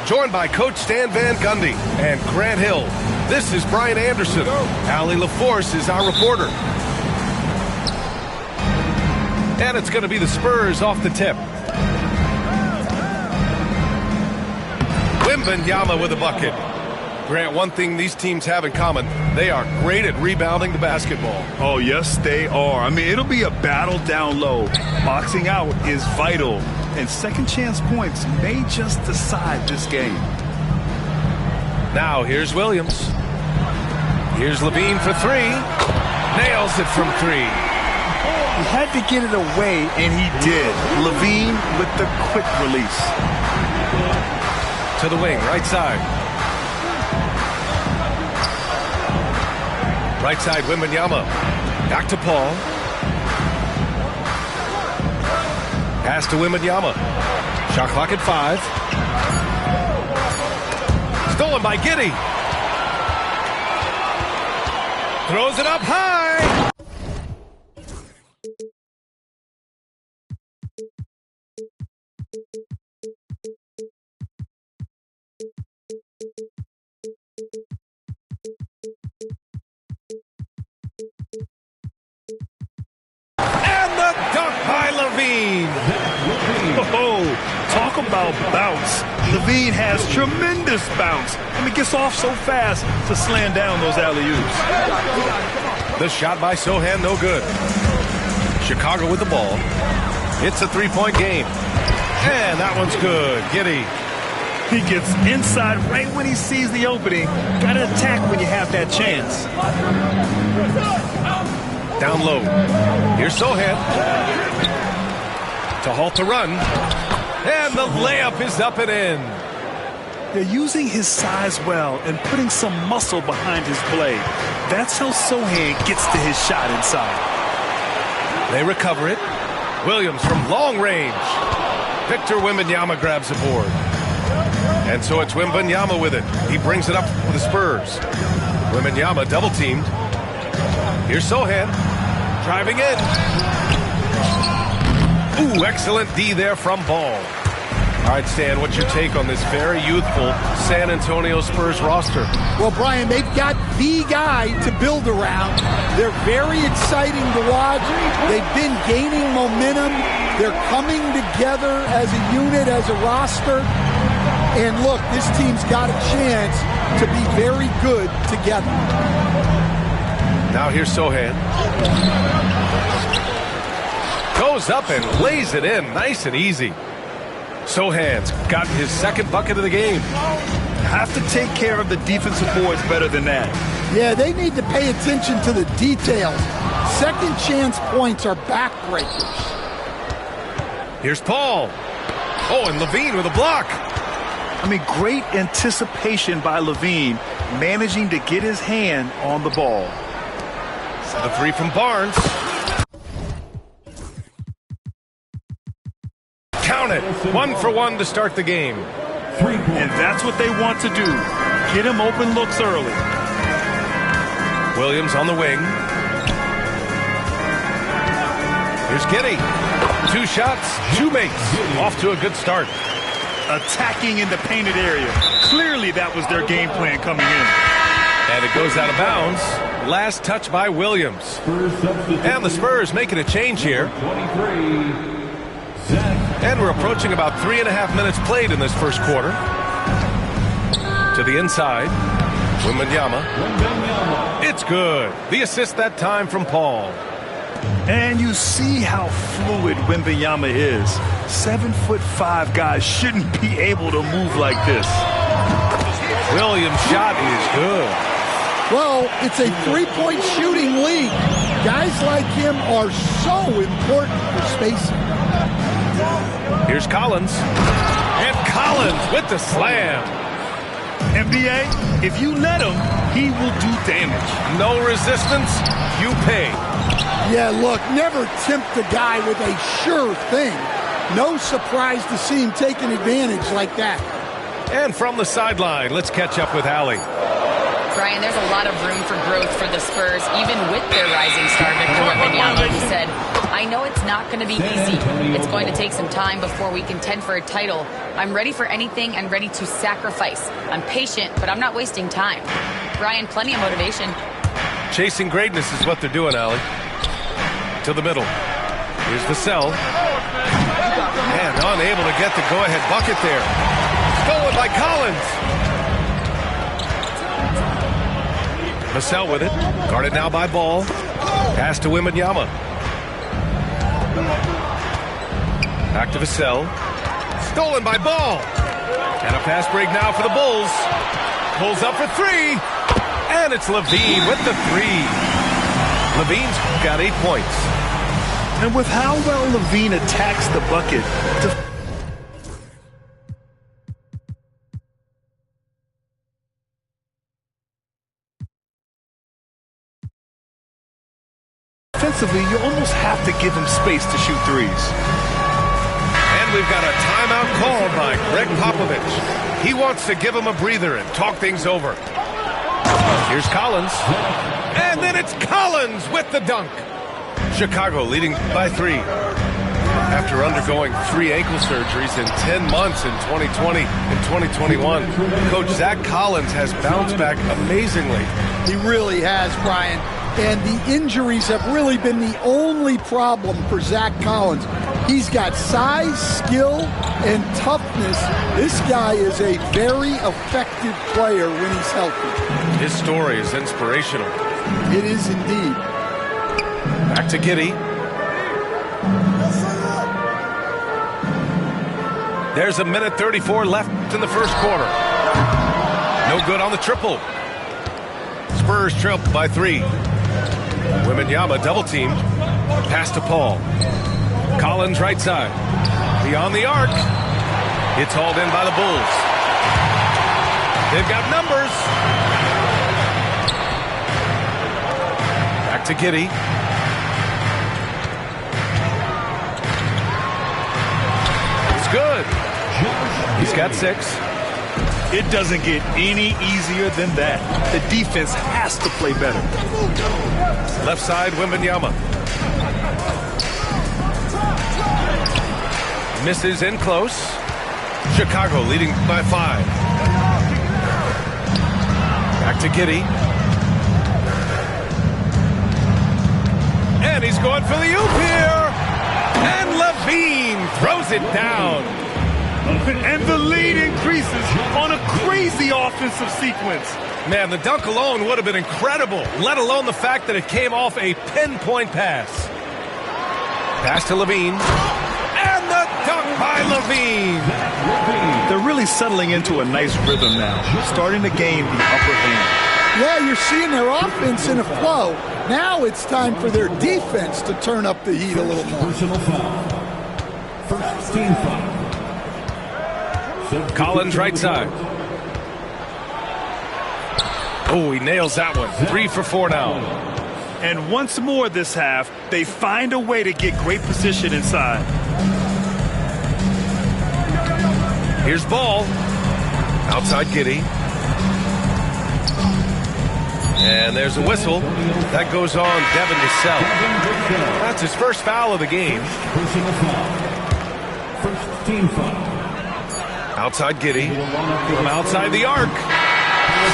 Joined by Coach Stan Van Gundy and Grant Hill. This is Brian Anderson. Allie LaForce is our reporter. And it's going to be the Spurs off the tip. Wembanyama with a bucket. Grant, one thing these teams have in common, they are great at rebounding the basketball. Oh, yes, they are. I mean, it'll be a battle down low. Boxing out is vital, and second chance points may just decide this game. Now, here's Williams. Here's Levine for three. Nails it from three. He had to get it away, and he did. Levine with the quick release. To the wing, right side. Right side, Wembanyama. Back to Paul. Pass to Wembanyama. Shot clock at 5. Stolen by Giddey. Throws it up high. And the dunk by Levine. Oh, talk about bounce. Levine has tremendous bounce. And he gets off so fast to slam down those alley-oops. The shot by Sohan, no good. Chicago with the ball. It's a three-point game. And that one's good. Giddey. He gets inside right when he sees the opening. Got to attack when you have that chance. Down low. Here's Sohan. To halt the run. And the layup is up and in. They're using his size well and putting some muscle behind his play. That's how Sohan gets to his shot inside. They recover it. Williams from long range. Victor Wembanyama grabs the board. And so it's Wembanyama with it. He brings it up for the Spurs. Wembanyama double teamed. Here's Sohan. Driving in. Ooh, excellent D there from Ball. All right, Stan, what's your take on this very youthful San Antonio Spurs roster? Well, Brian, they've got the guy to build around. They're very exciting to watch. They've been gaining momentum. They're coming together as a unit, as a roster. And look, this team's got a chance to be very good together. Now here's Sohan. Goes up and lays it in, nice and easy. Sohan's got his second bucket of the game. Have to take care of the defensive boards better than that. Yeah, they need to pay attention to the details. Second chance points are backbreakers. Here's Paul. Oh, and Levine with a block. I mean, great anticipation by Levine, managing to get his hand on the ball. The three from Barnes. Count it. 1 for 1 to start the game. And that's what they want to do. Get him open looks early. Williams on the wing. Here's Giddey. 2 shots, 2 makes. Off to a good start. Attacking in the painted area. Clearly that was their game plan coming in. And it goes out of bounds. Last touch by Williams. And the Spurs making a change here. And we're approaching about 3.5 minutes played in this first quarter. To the inside. Wembanyama. It's good. The assist that time from Paul. And you see how fluid Wembanyama is. 7'5" guys shouldn't be able to move like this. Williams' shot is good. Well, it's a three-point shooting league. Guys like him are so important for spacing. Here's Collins. And Collins with the slam. NBA, if you let him, he will do damage. No resistance, you pay. Yeah, look, never tempt a guy with a sure thing. No surprise to see him taking advantage like that. And from the sideline, let's catch up with Allie. Brian, there's a lot of room for growth for the Spurs, even with their rising star, Victor Wembanyama. He said, I know it's not going to be easy. It's going to take some time before we contend for a title. I'm ready for anything and ready to sacrifice. I'm patient, but I'm not wasting time. Brian, plenty of motivation. Chasing greatness is what they're doing, Allie. To the middle. Here's Vassell. And unable to get the go-ahead bucket there. Stolen by Collins. Vassell with it. Guarded now by Ball. Pass to Wembanyama. Back to Vassell. Stolen by Ball. And a fast break now for the Bulls. Pulls up for 3. And it's Levine with the 3. Levine's got 8 points. And with how well Levine attacks the bucket, defensively, you almost have to give him space to shoot threes. And we've got a timeout called by Greg Popovich. He wants to give him a breather and talk things over. Here's Collins. And then it's Collins with the dunk. Chicago leading by 3. After undergoing 3 ankle surgeries in 10 months in 2020 and 2021, Coach Zach Collins has bounced back amazingly. He really has, Brian. And the injuries have really been the only problem for Zach Collins. He's got size, skill, and toughness. This guy is a very effective player when he's healthy. His story is inspirational. It is indeed. Back to Giddey. There's 1:34 left in the first quarter. No good on the triple. Spurs trail by 3. Wembanyama double-teamed. Pass to Paul. Collins right side. Beyond the arc. It's hauled in by the Bulls. They've got numbers. Back to Giddey. It's good. He's got 6. It doesn't get any easier than that. The defense has to play better. Left side, Wembanyama. Misses in close. Chicago leading by 5. Back to Giddey. And he's going for the oop here. And Levine throws it down. And the lead increases on a crazy offensive sequence. Man, the dunk alone would have been incredible, let alone the fact that it came off a pinpoint pass. Pass to Levine. And the dunk by Levine. They're really settling into a nice rhythm now, starting to gain the upper hand. Yeah, you're seeing their offense in a flow. Now it's time for their defense to turn up the heat a little more. Personal foul. First team foul. Collins right side. Oh, he nails that one. 3 for 4 now. And once more this half, they find a way to get great position inside. Here's Ball. Outside Giddey. And there's a whistle. That goes on Devin Vassell. That's his first foul of the game. Personal foul. First team foul. Outside Giddey. From outside the arc.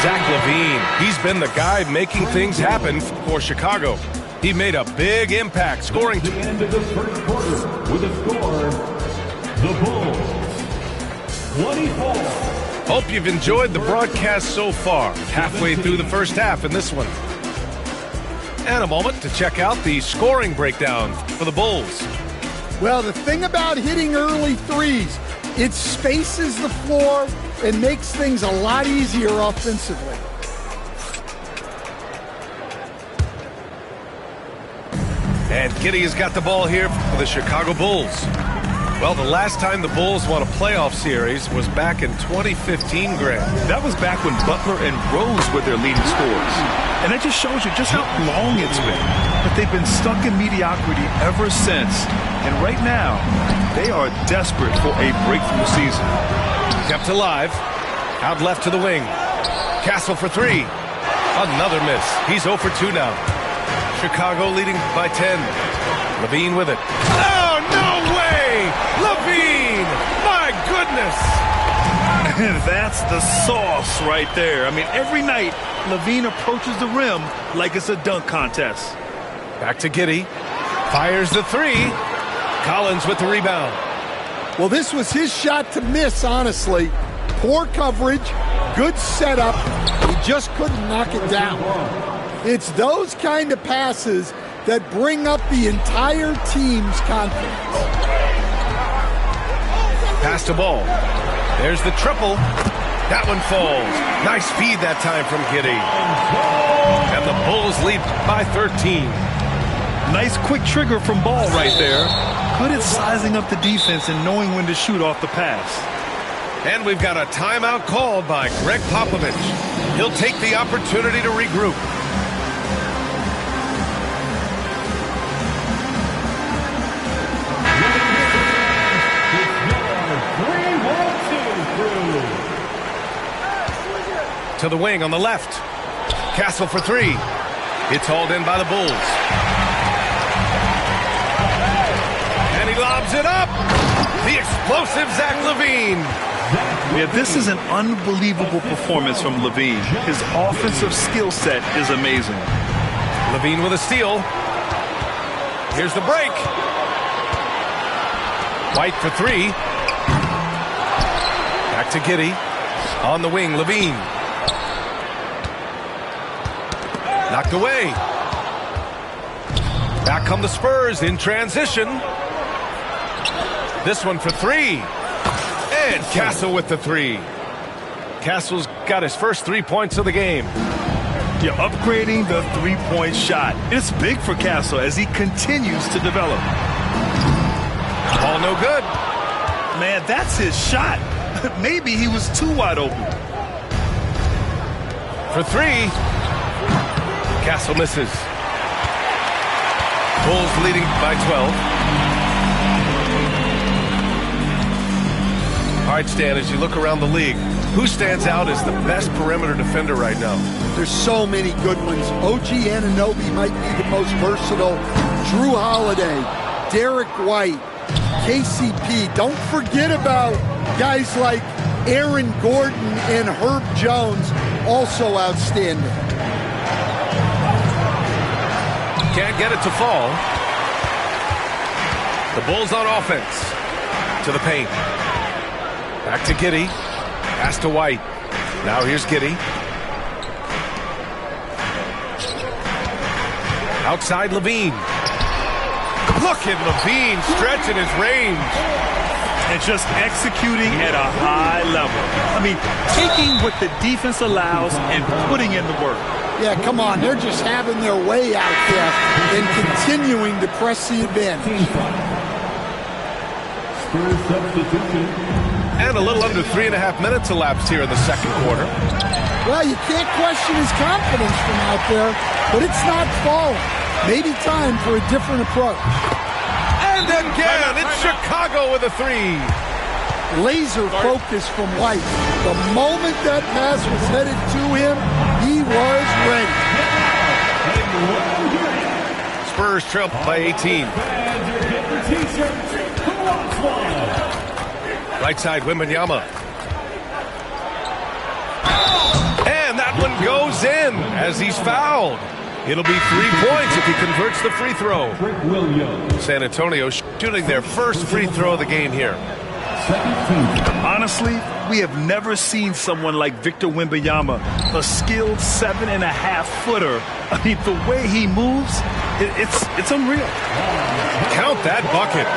Zach LaVine. He's been the guy making things happen for Chicago. He made a big impact, scoring. The end of the first quarter with a score, the Bulls 24. Hope you've enjoyed the broadcast so far. Halfway through the first half in this one. And a moment to check out the scoring breakdown for the Bulls. Well, the thing about hitting early threes, it spaces the floor and makes things a lot easier offensively. And Giddey has got the ball here for the Chicago Bulls. Well, the last time the Bulls won a playoff series was back in 2015, Greg. That was back when Butler and Rose were their leading scorers. And it just shows you just how long it's been. But they've been stuck in mediocrity ever since. And right now, they are desperate for a breakthrough season. Kept alive. Out left to the wing. Castle for 3. Another miss. He's 0 for 2 now. Chicago leading by 10. Levine with it. Oh, no way! Levine! My goodness! And that's the sauce right there. I mean, every night, Levine approaches the rim like it's a dunk contest. Back to Giddey. Fires the 3. Collins with the rebound. Well, this was his shot to miss, honestly. Poor coverage, good setup. He just couldn't knock it down. It's those kind of passes that bring up the entire team's confidence. Pass to Ball. There's the triple. That one falls. Nice feed that time from Giddey. And the Bulls lead by 13. Nice quick trigger from Ball right there. Good at sizing up the defense and knowing when to shoot off the pass. And we've got a timeout called by Greg Popovich. He'll take the opportunity to regroup. To the wing on the left. Castle for three. It's hauled in by the Bulls. And he lobs it up. The explosive Zach LaVine. Yeah, this is an unbelievable performance from LaVine. His offensive skill set is amazing. LaVine with a steal. Here's the break. White for three. Back to Giddey. On the wing, LaVine. Knocked away. Back come the Spurs in transition. This one for three. And Castle with the three. Castle's got his first 3 points of the game. You're upgrading the three-point shot. It's big for Castle as he continues to develop. Ball no good. Man, that's his shot. Maybe he was too wide open. For three. Castle misses. Bulls leading by 12. All right, Stan, as you look around the league, who stands out as the best perimeter defender right now? There's so many good ones. OG Anunoby might be the most versatile. Drew Holiday, Derek White, KCP. Don't forget about guys like Aaron Gordon and Herb Jones, also outstanding. Can't get it to fall. The Bulls on offense. To the paint. Back to Giddey. Pass to White. Now here's Giddey. Outside LaVine. Look at LaVine stretching his range. And just executing at a high level. I mean, taking what the defense allows and putting in the work. Yeah, come on. They're just having their way out there and continuing to press the advantage. And a little under 3.5 minutes elapsed here in the second quarter. Well, you can't question his confidence from out there, but it's not falling. Maybe time for a different approach. And again, it's Chicago with a three. Laser focus from White. The moment that pass was headed to him, he was ready. Spurs trail by 18. Right side, Wembanyama. And that one goes in as he's fouled. It'll be 3 points if he converts the free throw. San Antonio shooting their first free throw of the game here. Honestly, we have never seen someone like Victor Wembanyama, a skilled 7.5-footer. I mean, the way he moves, it's unreal. Count that bucket.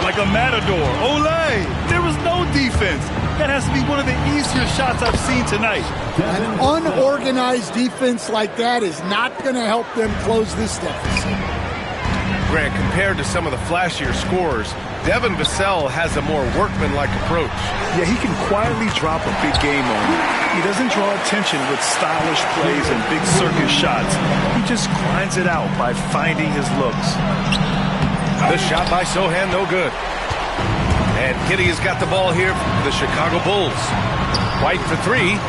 Like a matador. Olay! There was no defense. That has to be one of the easier shots I've seen tonight. An unorganized defense like that is not going to help them close this deficit. Grant, compared to some of the flashier scorers, Devin Vassell has a more workmanlike approach. Yeah, he can quietly drop a big game on you. He doesn't draw attention with stylish plays and big circus shots. He just grinds it out by finding his looks. The shot by Sohan, no good. And Giddey has got the ball here for the Chicago Bulls. White for three.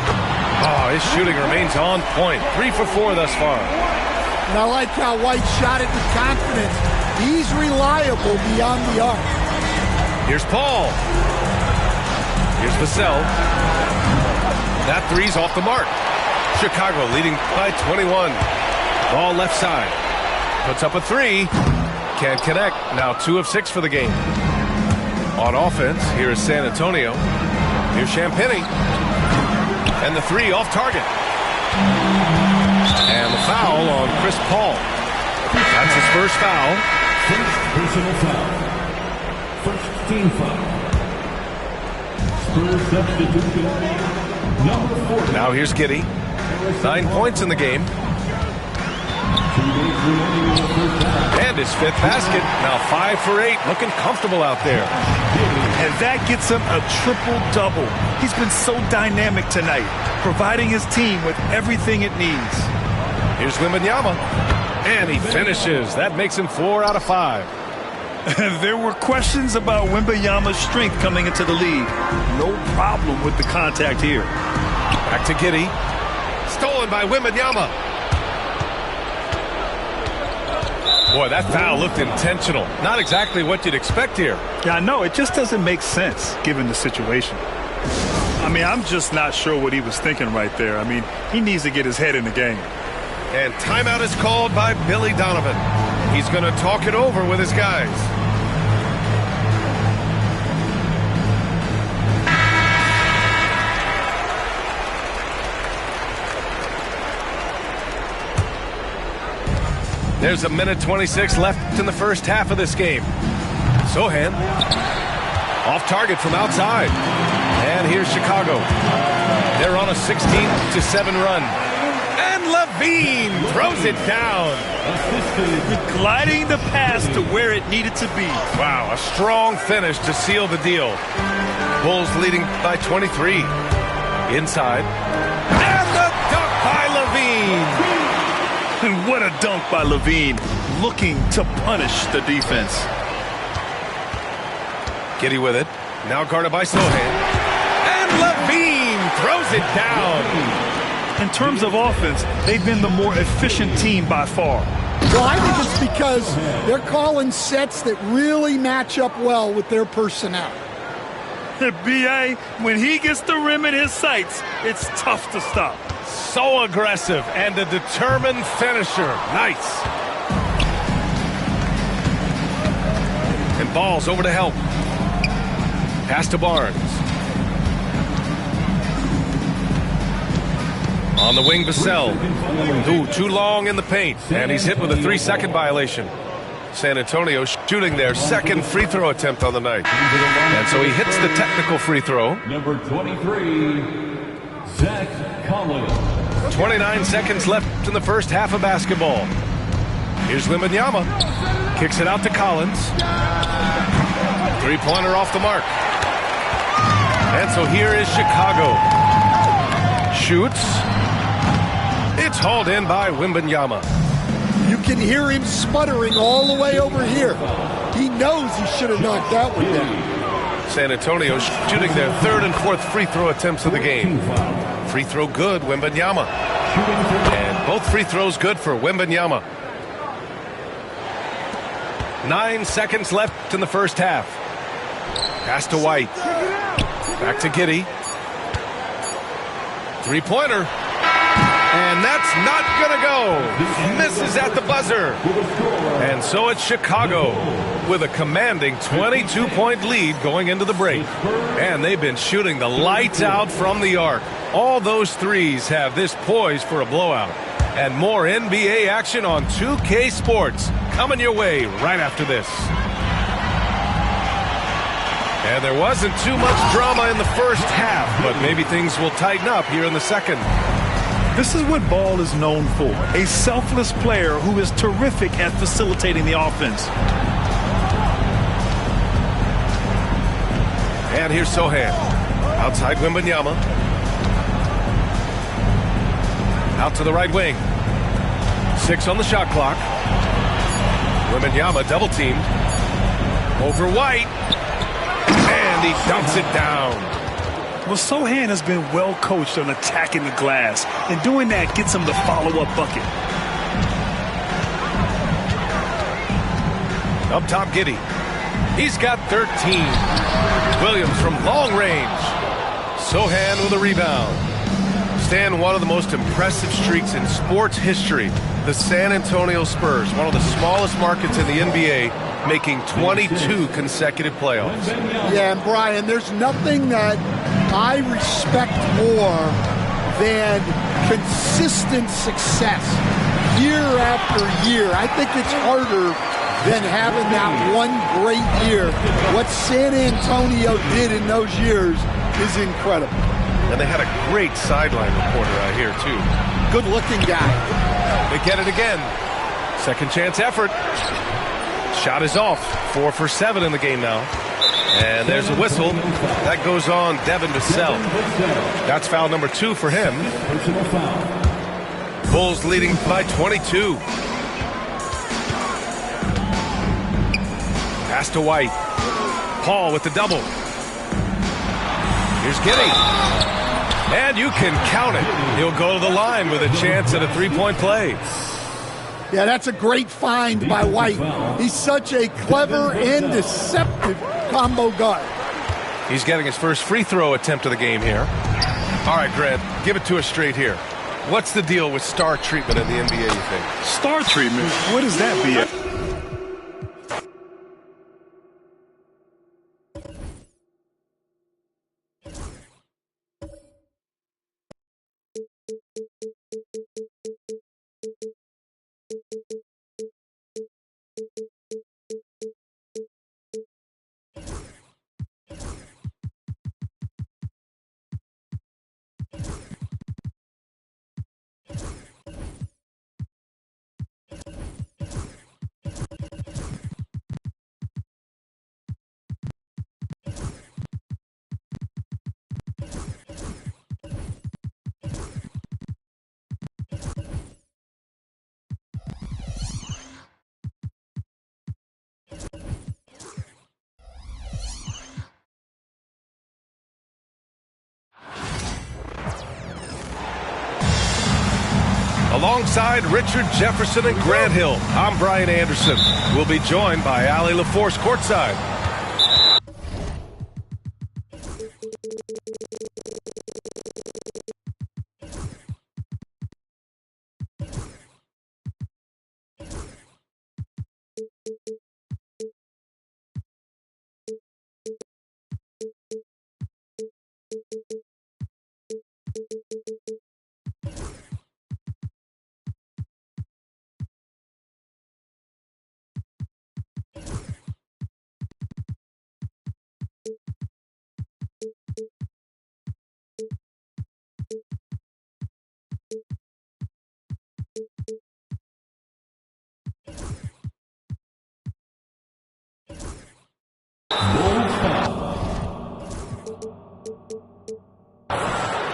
Oh, his shooting remains on point. 3 for 4 thus far. And I like how White shot it with confidence. He's reliable beyond the arc. Here's Paul. Here's Vassell. That three's off the mark. Chicago leading by 21. Ball left side. Puts up a three. Can't connect. Now 2 of 6 for the game. On offense, here is San Antonio. Here's Champagnie. And the three off target. And the foul on Chris Paul. That's his first foul. First personal foul. First team foul. Spurs substitution. Number 4. Now here's Giddey. 9 points in the game. And his 5th basket. Now 5 for 8. Looking comfortable out there. And that gets him a triple-double. He's been so dynamic tonight, providing his team with everything it needs. Here's Wembanyama. And he finishes. That makes him 4 out of 5. There were questions about Wembanyama's strength coming into the league. No problem with the contact here. Back to Giddey. Stolen by Wembanyama. Boy, that foul looked intentional. Not exactly what you'd expect here. Yeah, I know. It just doesn't make sense given the situation. I mean, I'm just not sure what he was thinking right there. I mean, he needs to get his head in the game. And timeout is called by Billy Donovan. He's going to talk it over with his guys. There's a minute 26 left in the first half of this game. Sohan off target from outside. And here's Chicago. They're on a 16-7 run. And Levine throws it down. Gliding the pass to where it needed to be. Wow, a strong finish to seal the deal. Bulls leading by 23. Inside. And the dunk by Levine. And what a dunk by Levine, looking to punish the defense. Giddey with it. Now guarded by Sohan. And Levine throws it down. In terms of offense, they've been the more efficient team by far. Well, I think it's because they're calling sets that really match up well with their personnel. B.A., when he gets the rim in his sights, it's tough to stop. So aggressive and a determined finisher. Nice. And Ball's over to help. Pass to Barnes. On the wing, Vassell. Ooh, too long in the paint. And he's hit with a 3-second violation. San Antonio shooting their 2nd free throw attempt on the night. And so he hits the technical free throw. Number 23, Zach Collins. 29 seconds left in the first half of basketball. Here's Wembanyama. Kicks it out to Collins. 3-pointer off the mark. And so here is Chicago. Shoots. It's hauled in by Wembanyama. You can hear him sputtering all the way over here. He knows he should have knocked that one down. San Antonio shooting their 3rd and 4th free throw attempts of the game. Free throw good, Wembanyama. And both free throws good for Wembanyama. 9 seconds left in the first half. Pass to White. Back to Giddey. 3-pointer. And that's not going to go. Misses at the buzzer. And so it's Chicago with a commanding 22-point lead going into the break. And they've been shooting the lights out from the arc. All those threes have this poised for a blowout. And more NBA action on 2K Sports coming your way right after this. And there wasn't too much drama in the first half, but maybe things will tighten up here in the second. This is what Ball is known for, a selfless player who is terrific at facilitating the offense. And here's Sohan. Outside Wembanyama. Out to the right wing. 6 on the shot clock. Wembanyama double teamed. Over White. And he dunks it down. Well, Sohan has been well coached on attacking the glass, and doing that gets him the follow-up bucket. Up top, Giddey. He's got 13. Williams from long range. Sohan with a rebound. Stan, one of the most impressive streaks in sports history. The San Antonio Spurs, one of the smallest markets in the NBA, making 22 consecutive playoffs. Yeah, and Brian, there's nothing that I respect more than consistent success year after year. I think it's harder than having that one great year. What San Antonio did in those years is incredible. And they had a great sideline reporter out here, too. Good-looking guy. They get it again. Second chance effort. Shot is off. 4 for 7 in the game now. And there's a whistle. That goes on Devin Vassell. That's foul number 2 for him. Bulls leading by 22. Pass to White. Paul with the double. Here's Giddey. And you can count it. He'll go to the line with a chance at a three-point play. Yeah, that's a great find by White. He's such a clever and deceptive combo guard. He's getting his first free throw attempt of the game here. All right, Grant, give it to us straight here. What's the deal with star treatment in the NBA, you think? Star treatment? What does that be? Alongside Richard Jefferson and Grant Hill, I'm Brian Anderson. We'll be joined by Allie LaForce courtside.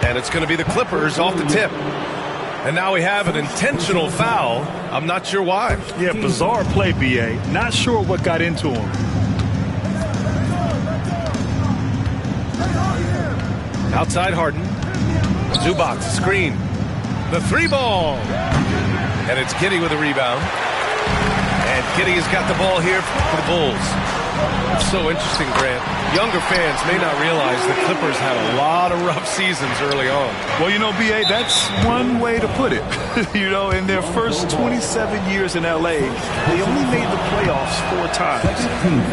And it's going to be the Clippers off the tip. And now we have an intentional foul. I'm not sure why. Yeah, bizarre play, B.A. Not sure what got into him. Outside Harden. Zubac, screen. The 3-ball. And it's Giddey with a rebound. And Giddey has got the ball here for the Bulls. It's so interesting, Grant. Younger fans may not realize the Clippers had a lot of rough seasons early on. Well, you know, B.A., that's one way to put it. You know, in their first 27 years in L.A., they only made the playoffs 4 times.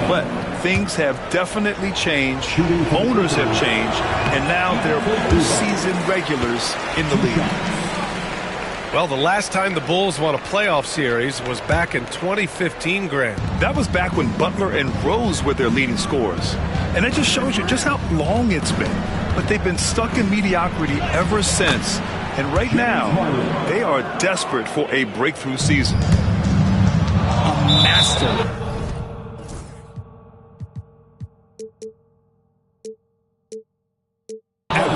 But things have definitely changed. Owners have changed. And now they're postseason regulars in the league. Well, the last time the Bulls won a playoff series was back in 2015, Grant. That was back when Butler and Rose were their leading scorers. And that just shows you just how long it's been. But they've been stuck in mediocrity ever since. And right now, they are desperate for a breakthrough season. A master.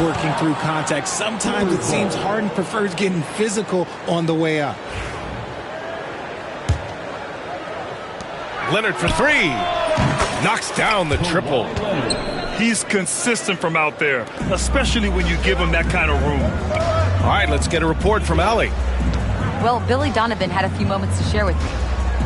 Working through contact. Sometimes it seems Harden prefers getting physical on the way up. Leonard for 3. Knocks down the triple. He's consistent from out there, especially when you give him that kind of room. All right, let's get a report from Allie. Well, Billy Donovan had a few moments to share with me.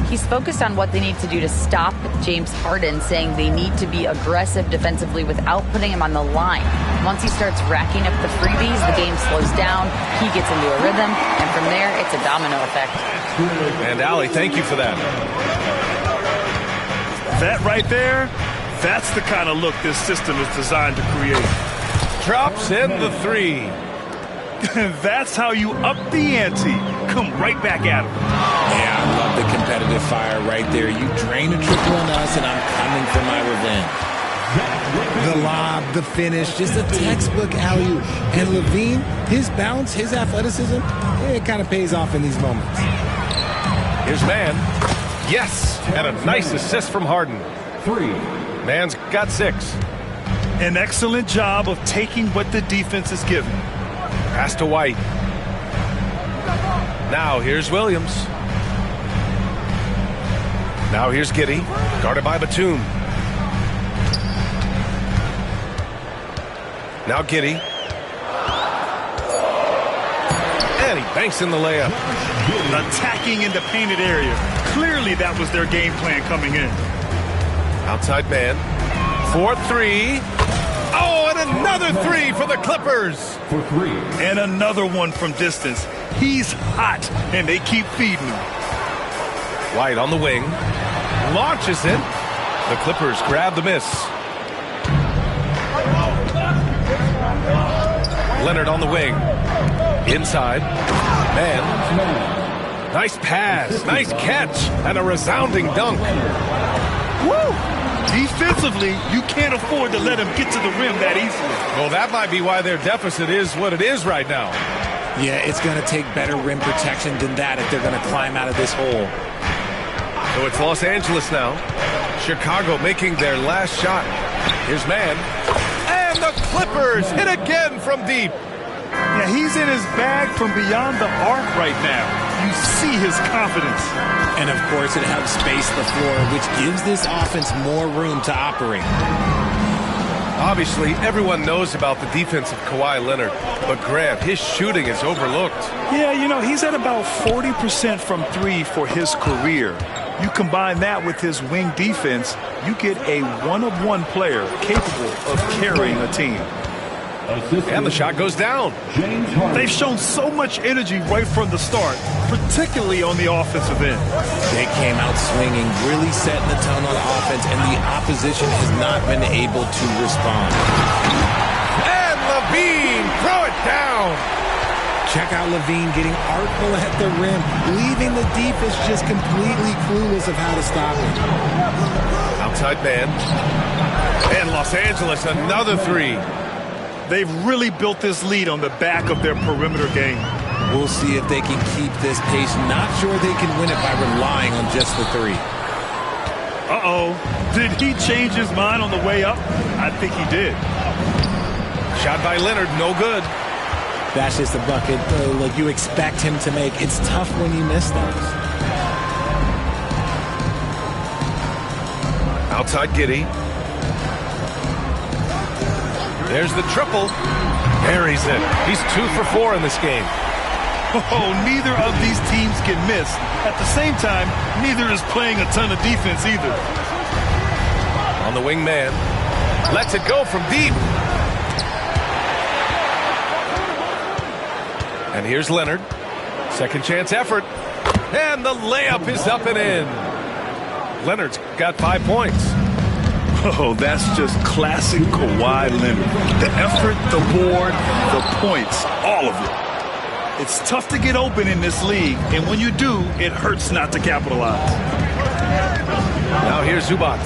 He's focused on what they need to do to stop James Harden, saying they need to be aggressive defensively without putting him on the line. Once he starts racking up the freebies, the game slows down, he gets into a rhythm, and from there, it's a domino effect. And Allie, thank you for that. That right there, that's the kind of look this system is designed to create. Drops in the 3. That's how you up the ante. Come right back at him. Yeah, I love the competitive fire right there. You drain a triple on us, and I'm coming for my revenge. The lob, the finish, just a textbook alley-oop. And Levine, his bounce, his athleticism, it kind of pays off in these moments. Here's Mann. Yes, and a nice assist from Harden. 3. Mann's got 6. An excellent job of taking what the defense is given. Pass to White. Now here's Williams. Now here's Giddey, guarded by Batum. Now Giddey. And he banks in the layup. Attacking in the painted area. Clearly that was their game plan coming in. Outside man. 4-3. Oh, and another 3 for the Clippers. For 3. And another one from distance. He's hot, and they keep feeding him. White on the wing. Launches it. The Clippers grab the miss. Leonard on the wing. Inside. Man. Nice pass. Nice catch. And a resounding dunk. Woo! Defensively, you can't afford to let him get to the rim that easily. Well, that might be why their deficit is what it is right now. Yeah, it's going to take better rim protection than that if they're going to climb out of this hole. So it's Los Angeles now. Chicago making their last shot. Here's Mann. And the Clippers hit again from deep. Yeah, he's in his bag from beyond the arc right now. You see his confidence. And, of course, it helps space the floor, which gives this offense more room to operate. Obviously, everyone knows about the defense of Kawhi Leonard, but Grant, his shooting is overlooked. Yeah, you know, he's at about 40% from 3 for his career. You combine that with his wing defense, you get a one-of-one player capable of carrying a team. And the shot goes down. They've shown so much energy right from the start, particularly on the offensive end. They came out swinging, really setting the tone on offense, and the opposition has not been able to respond. And LaVine, throw it down. Check out LaVine getting artful at the rim, leaving the defense just completely clueless of how to stop it. Outside man. And Los Angeles, another 3. They've really built this lead on the back of their perimeter game. We'll see if they can keep this pace. Not sure they can win it by relying on just the 3. Uh-oh. Did he change his mind on the way up? I think he did. Shot by Leonard, no good. That's just a bucket like you expect him to make. It's tough when you miss those. Outside Giddey. There's the triple. Buries it. He's 2 for 4 in this game. Oh, neither of these teams can miss. At the same time, neither is playing a ton of defense either. On the wing man. Lets it go from deep. And here's Leonard. Second chance effort. And the layup is up and in. Leonard's got 5 points. Oh, that's just classic Kawhi Leonard. The effort, the board, the points, all of it. It's tough to get open in this league, and when you do, it hurts not to capitalize. Now here's Zubac.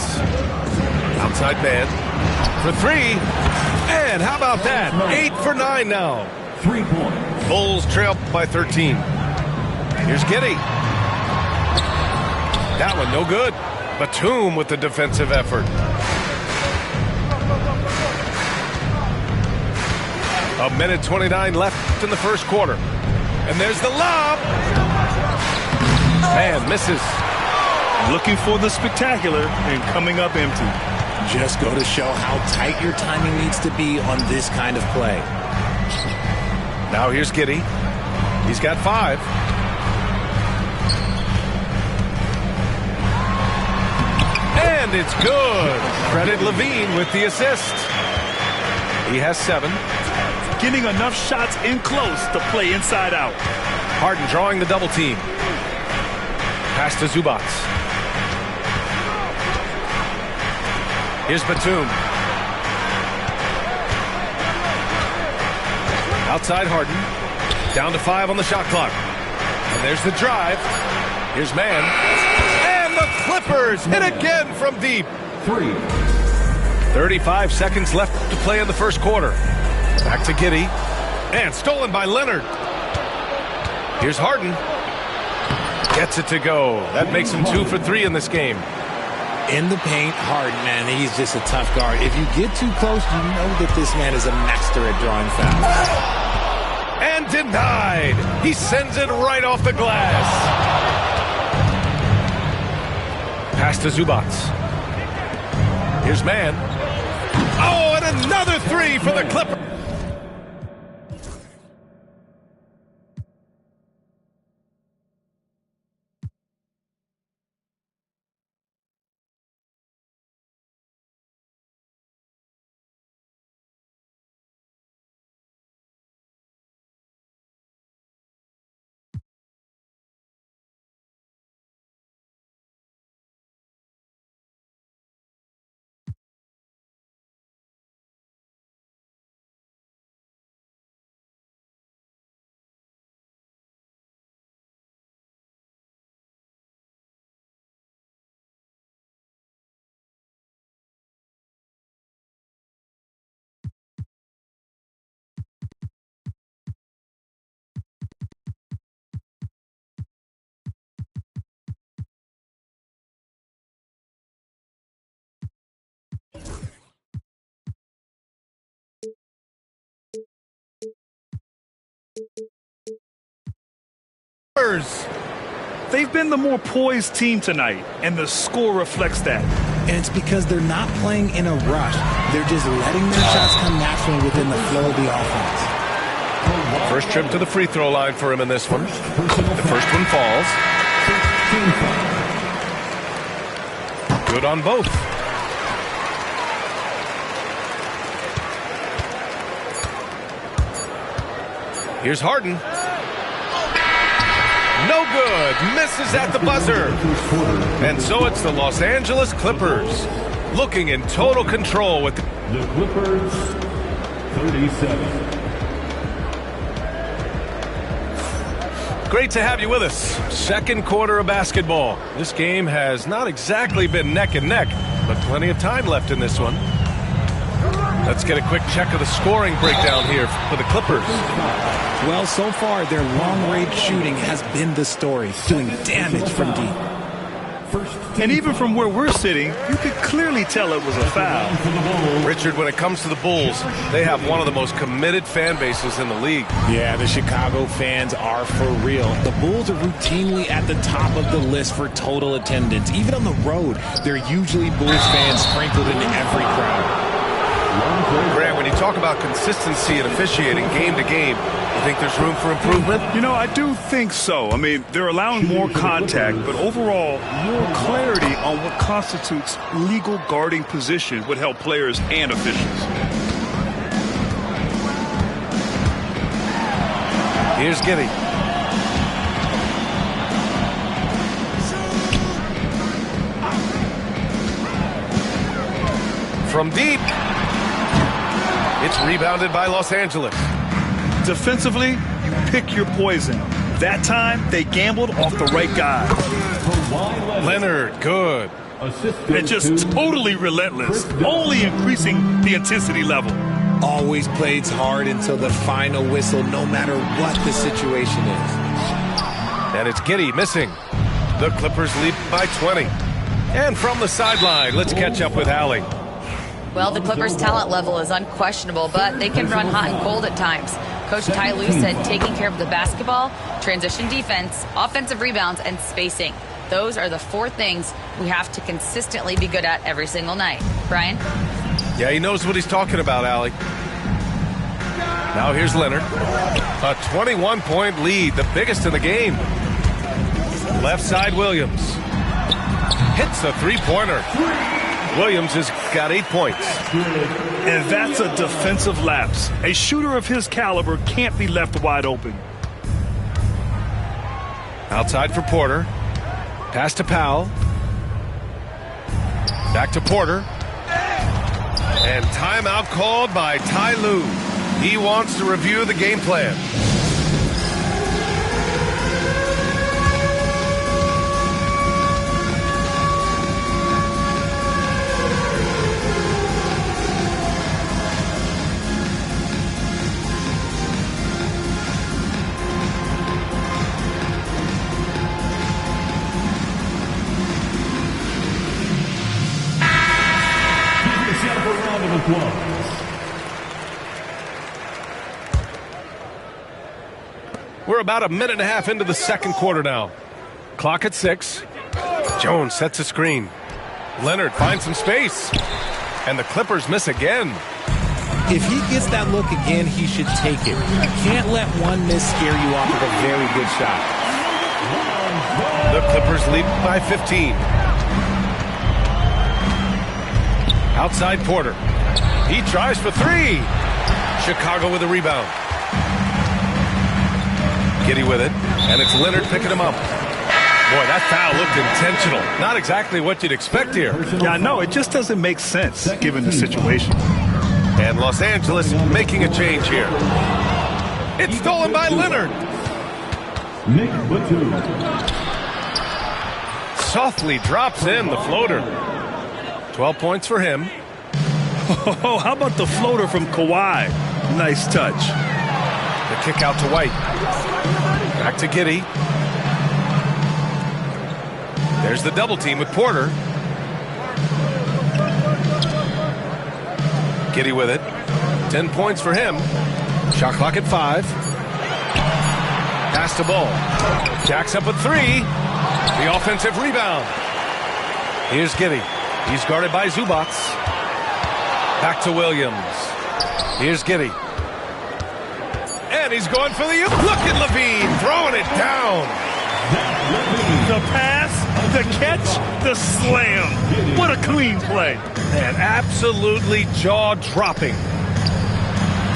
Outside man. For 3. And how about that? 8 for 9 now. 3 points. Bulls trail by 13. Here's Giddey. That one no good. Batum with the defensive effort. A minute 29 left in the first quarter. And there's the lob. Man misses. Looking for the spectacular and coming up empty. Just go to show how tight your timing needs to be on this kind of play. Now here's Giddey. He's got 5. And it's good. Credit LaVine with the assist. He has 7. Getting enough shots in close to play inside out. Harden drawing the double team. Pass to Zubac. Here's Batum. Outside Harden. Down to 5 on the shot clock. And there's the drive. Here's Mann. And the Clippers hit again from deep. 3. 35 seconds left to play in the first quarter. Back to Giddey. And stolen by Leonard. Here's Harden. Gets it to go. That makes him 2 for 3 in this game. In the paint, Harden, man, he's just a tough guard. If you get too close, you know that this man is a master at drawing fouls. And denied. He sends it right off the glass. Pass to Zubac. Here's man. Oh, and another 3 for the Clippers. They've been the more poised team tonight, and the score reflects that. And it's because they're not playing in a rush. They're just letting their shots come naturally within the flow of the offense. First trip to the free throw line for him in this one. The first one falls. Good on both. Here's Harden. No good. Misses at the buzzer. And so it's the Los Angeles Clippers looking in total control with the Clippers 37. Great to have you with us. Second quarter of basketball. This game has not exactly been neck and neck, but plenty of time left in this one. Let's get a quick check of the scoring breakdown here for the Clippers. Well, so far, their long-range shooting has been the story, doing damage from deep. And even from where we're sitting, you could clearly tell it was a foul. Richard, when it comes to the Bulls, they have one of the most committed fan bases in the league. Yeah, the Chicago fans are for real. The Bulls are routinely at the top of the list for total attendance. Even on the road, there are usually Bulls fans sprinkled into every crowd. Grant, when you talk about consistency and officiating game to game, you think there's room for improvement? You know, I do think so. I mean, they're allowing more contact, but overall, more clarity on what constitutes legal guarding position would help players and officials. Here's Giddey. From deep. It's rebounded by Los Angeles. Defensively, you pick your poison. That time, they gambled off the right guy. Leonard, good. And just totally relentless, only increasing the intensity level. Always plays hard until the final whistle, no matter what the situation is. And it's Giddey missing. The Clippers lead by 20. And from the sideline, let's catch up with Allie. Well, the Clippers' talent level is unquestionable, but they can run hot and cold at times. Coach Ty Lue said taking care of the basketball, transition defense, offensive rebounds, and spacing. Those are the 4 things we have to consistently be good at every single night. Brian? Yeah, he knows what he's talking about, Allie. Now here's Leonard. A 21-point lead, the biggest in the game. Left side, Williams. Hits a three-pointer. Williams has got 8 points. And that's a defensive lapse. A shooter of his caliber can't be left wide open. Outside for Porter. Pass to Powell. Back to Porter. And timeout called by Ty Lue. He wants to review the game plan. Cyclones. We're about a minute and a half into the second quarter now. Clock at 6. Jones sets a screen. Leonard finds some space. And the Clippers miss again. If he gets that look again, he should take it. You can't let one miss scare you off of a very good shot. The Clippers lead by 15. Outside Porter. He tries for 3. Chicago with a rebound. Giddey with it, and it's Leonard picking him up. Boy, that foul looked intentional. Not exactly what you'd expect here. Yeah, I know. It just doesn't make sense given the situation. And Los Angeles making a change here. It's stolen by Leonard. Nick Batum. Softly drops in the floater. 12 points for him. Oh, how about the floater from Kawhi? Nice touch. The kick out to White. Back to Giddey. There's the double team with Porter. Giddey with it. 10 points for him. Shot clock at 5. Pass to Ball. Jacks up at 3. The offensive rebound. Here's Giddey. He's guarded by Zubac. Back to Williams. Here's Giddey. And he's going for the... Look at Levine throwing it down. The pass, the catch, the slam. What a clean play. Man, absolutely jaw-dropping.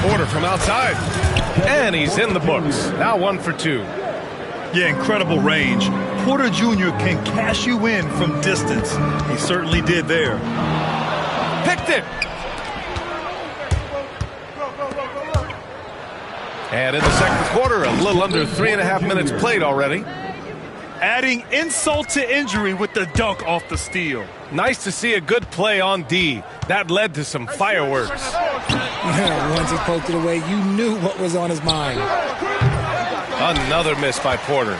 Porter from outside. And he's in the books. Now 1 for 2. Yeah, incredible range. Porter Jr. can cash you in from distance. He certainly did there. Picked it. And in the second quarter, a little under 3.5 minutes played already. Adding insult to injury with the dunk off the steal. Nice to see a good play on D. That led to some fireworks. Once he poked it away, you knew what was on his mind. Another miss by Porter.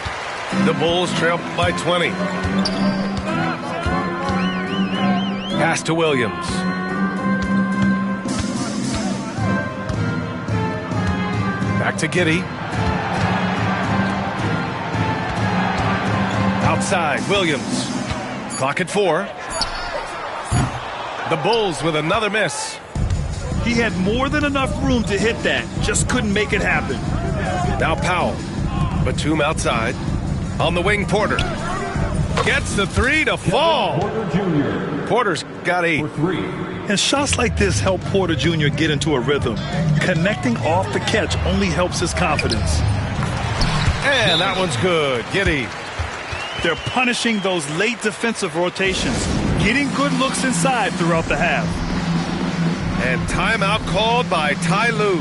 The Bulls trail by 20. Pass to Williams. Back to Giddey. Outside, Williams. Clock at 4. The Bulls with another miss. He had more than enough room to hit that. Just couldn't make it happen. Now Powell. Batum outside. On the wing, Porter. Gets the 3 to fall. Porter Jr. Porter's got 8. for 3. And shots like this help Porter Jr. get into a rhythm. Connecting off the catch only helps his confidence. And that one's good. Giddey. They're punishing those late defensive rotations, getting good looks inside throughout the half. And timeout called by Ty Lue.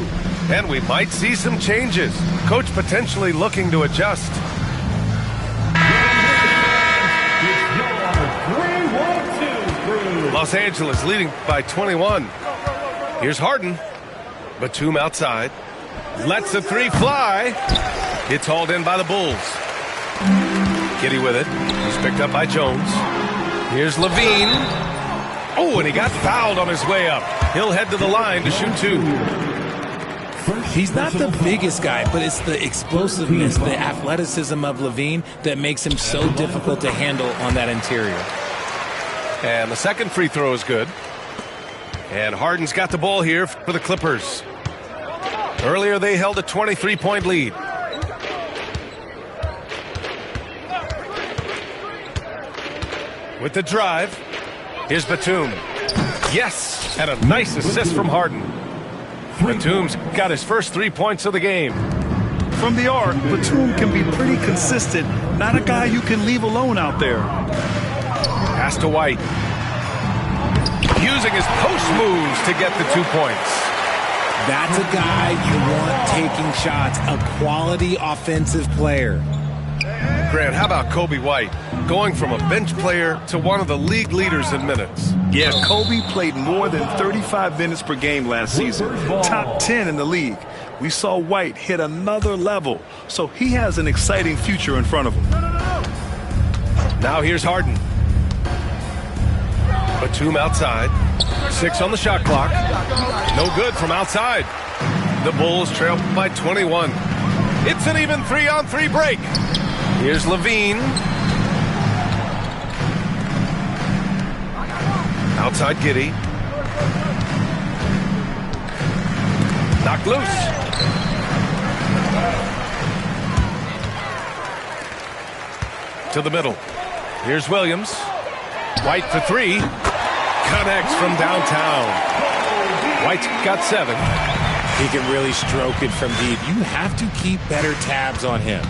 And we might see some changes. Coach potentially looking to adjust. Los Angeles leading by 21. Here's Harden. Batum outside. Lets the 3 fly. It's hauled in by the Bulls. Giddey with it. He's picked up by Jones. Here's Levine. Oh, and he got fouled on his way up. He'll head to the line to shoot 2. He's not the biggest guy, but it's the explosiveness, the athleticism of Levine that makes him so difficult to handle on that interior. And the second free throw is good. And Harden's got the ball here for the Clippers. Earlier they held a 23-point lead. With the drive, here's Batum. Yes, and a nice assist from Harden. Batum's got his first 3 points of the game. From the arc, Batum can be pretty consistent. Not a guy you can leave alone out there. Pass to White. Using his post moves to get the 2 points. That's a guy you want taking shots, a quality offensive player. Grant, how about Kobe White? Going from a bench player to one of the league leaders in minutes. Yeah, Kobe played more than 35 minutes per game last season. Top 10 in the league. We saw White hit another level, so he has an exciting future in front of him. Now here's Harden. Batum outside. 6 on the shot clock. No good from outside. The Bulls trail by 21. It's an even 3-on-3 break. Here's Levine. Outside Giddey. Knocked loose. To the middle. Here's Williams. White for 3. Connects from downtown. White's got 7. He can really stroke it from deep. You have to keep better tabs on him.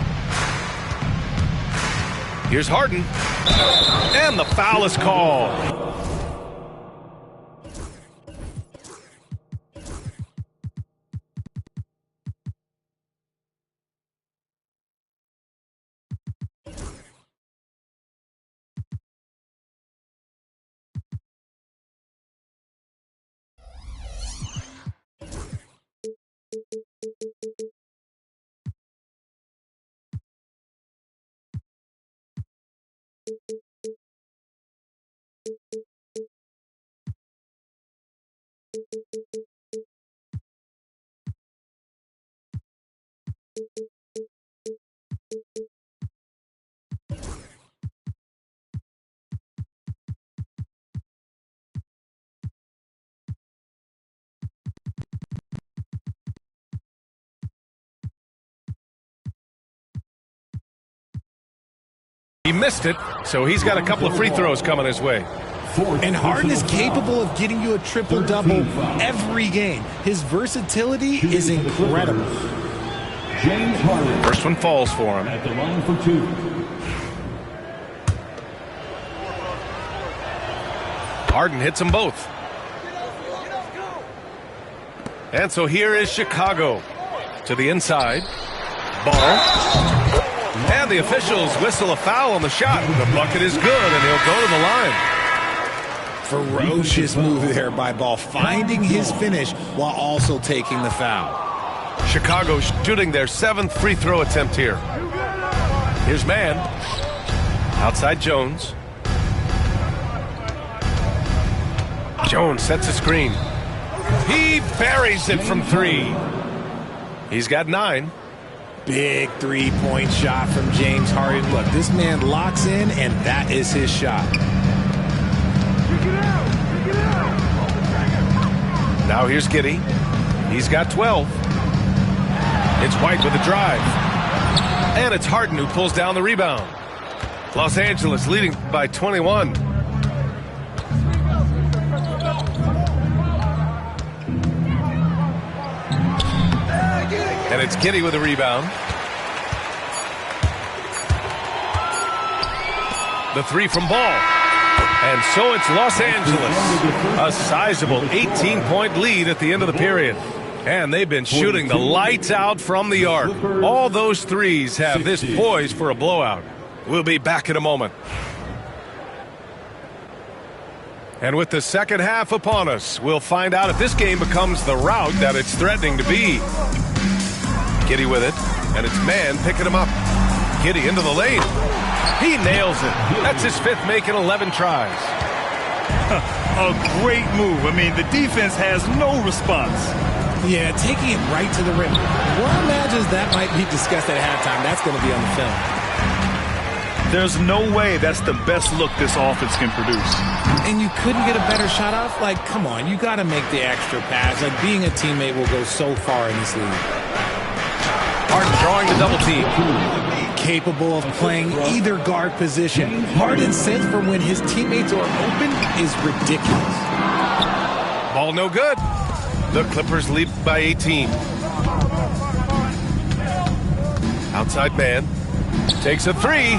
Here's Harden. And the foul is called. He missed it, so he's got a couple of free throws coming his way. And Harden is capable of getting you a triple-double every game. His versatility is incredible. James Harden. First one falls for him. At the line for 2. Harden hits them both. And so here is Chicago. To the inside. Ball. And the officials whistle a foul on the shot. The bucket is good, and he'll go to the line. Ferocious move there by Ball, finding his finish while also taking the foul. Chicago shooting their 7th free throw attempt here. Here's Mann. Outside Jones. Jones sets a screen. He buries it from 3. He's got 9. Big three-point shot from James Harden. Look, this man locks in, and that is his shot. Now here's Giddey. He's got 12. It's White with a drive. And it's Harden who pulls down the rebound. Los Angeles leading by 21. And it's Giddey with a rebound. The 3 from Ball. And so it's Los Angeles. A sizable 18-point lead at the end of the period. And they've been shooting the lights out from the arc. All those threes have this poised for a blowout. We'll be back in a moment. And with the second half upon us, we'll find out if this game becomes the rout that it's threatening to be. Giddey with it, and it's Mann picking him up. Giddey into the lane. He nails it. That's his 5th make in 11 tries. A great move. I mean, the defense has no response. Yeah, taking it right to the rim. One imagines that might be discussed at halftime. That's going to be on the film. There's no way that's the best look this offense can produce. And you couldn't get a better shot off? Like, come on, you got to make the extra pass. Like, being a teammate will go so far in this league. Harden drawing the double team. Capable of playing either guard position. Harden's sense for when his teammates are open is ridiculous. Ball no good. The Clippers lead by 18. Outside man. Takes a 3.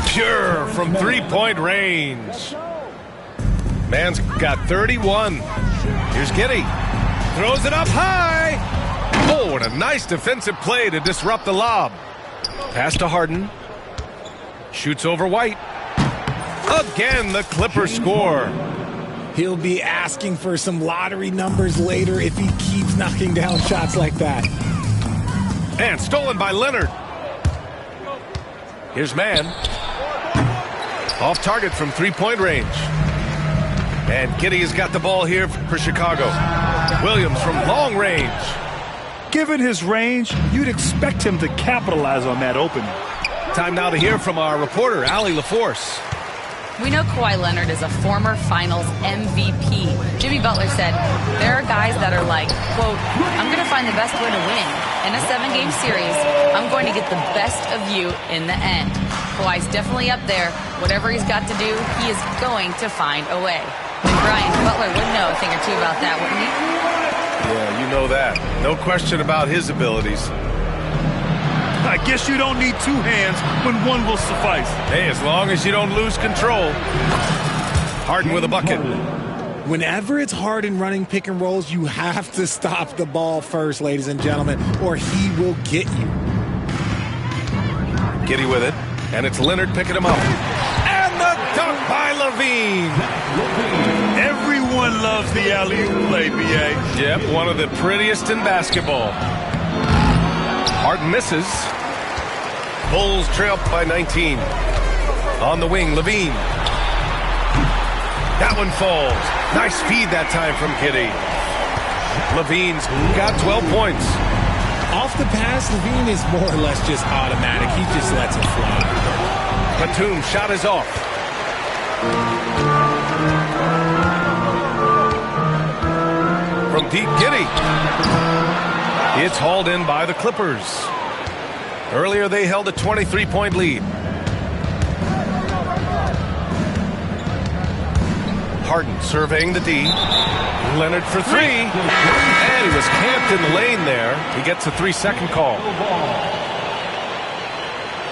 Pure from 3-point range. Man's got 31. Here's Giddey. Throws it up high. Oh, and a nice defensive play to disrupt the lob. Pass to Harden. Shoots over White. Again, the Clippers score. He'll be asking for some lottery numbers later if he keeps knocking down shots like that. And stolen by Leonard. Here's Mann. Off target from 3-point range. And Giddey has got the ball here for Chicago. Williams from long range. Given his range, you'd expect him to capitalize on that opening. Time now to hear from our reporter, Allie LaForce. We know Kawhi Leonard is a former Finals MVP. Jimmy Butler said, there are guys that are like, quote, I'm going to find the best way to win. In a 7-game series, I'm going to get the best of you in the end. Kawhi's definitely up there. Whatever he's got to do, he is going to find a way. And Brian, Butler would know a thing or two about that, wouldn't he? Yeah, you know that. No question about his abilities. I guess you don't need two hands when one will suffice. Hey, as long as you don't lose control. Harden with a bucket. Whenever it's Harden running pick and rolls, you have to stop the ball first, ladies and gentlemen, or he will get you. Giddey with it, and it's Leonard picking him up. And the dunk by Levine. Everyone loves the alley-oop play, B.A. Yep, one of the prettiest in basketball. Harden misses. Bulls trail by 19. On the wing, Levine. That one falls. Nice feed that time from Giddey. Levine's got 12 points. Off the pass, Levine is more or less just automatic. He just lets it fly. Batum shot is off. From deep, Giddey. It's hauled in by the Clippers. Earlier, they held a 23-point lead. Harden surveying the D. Leonard for three. And he was camped in the lane there. He gets a 3-second call.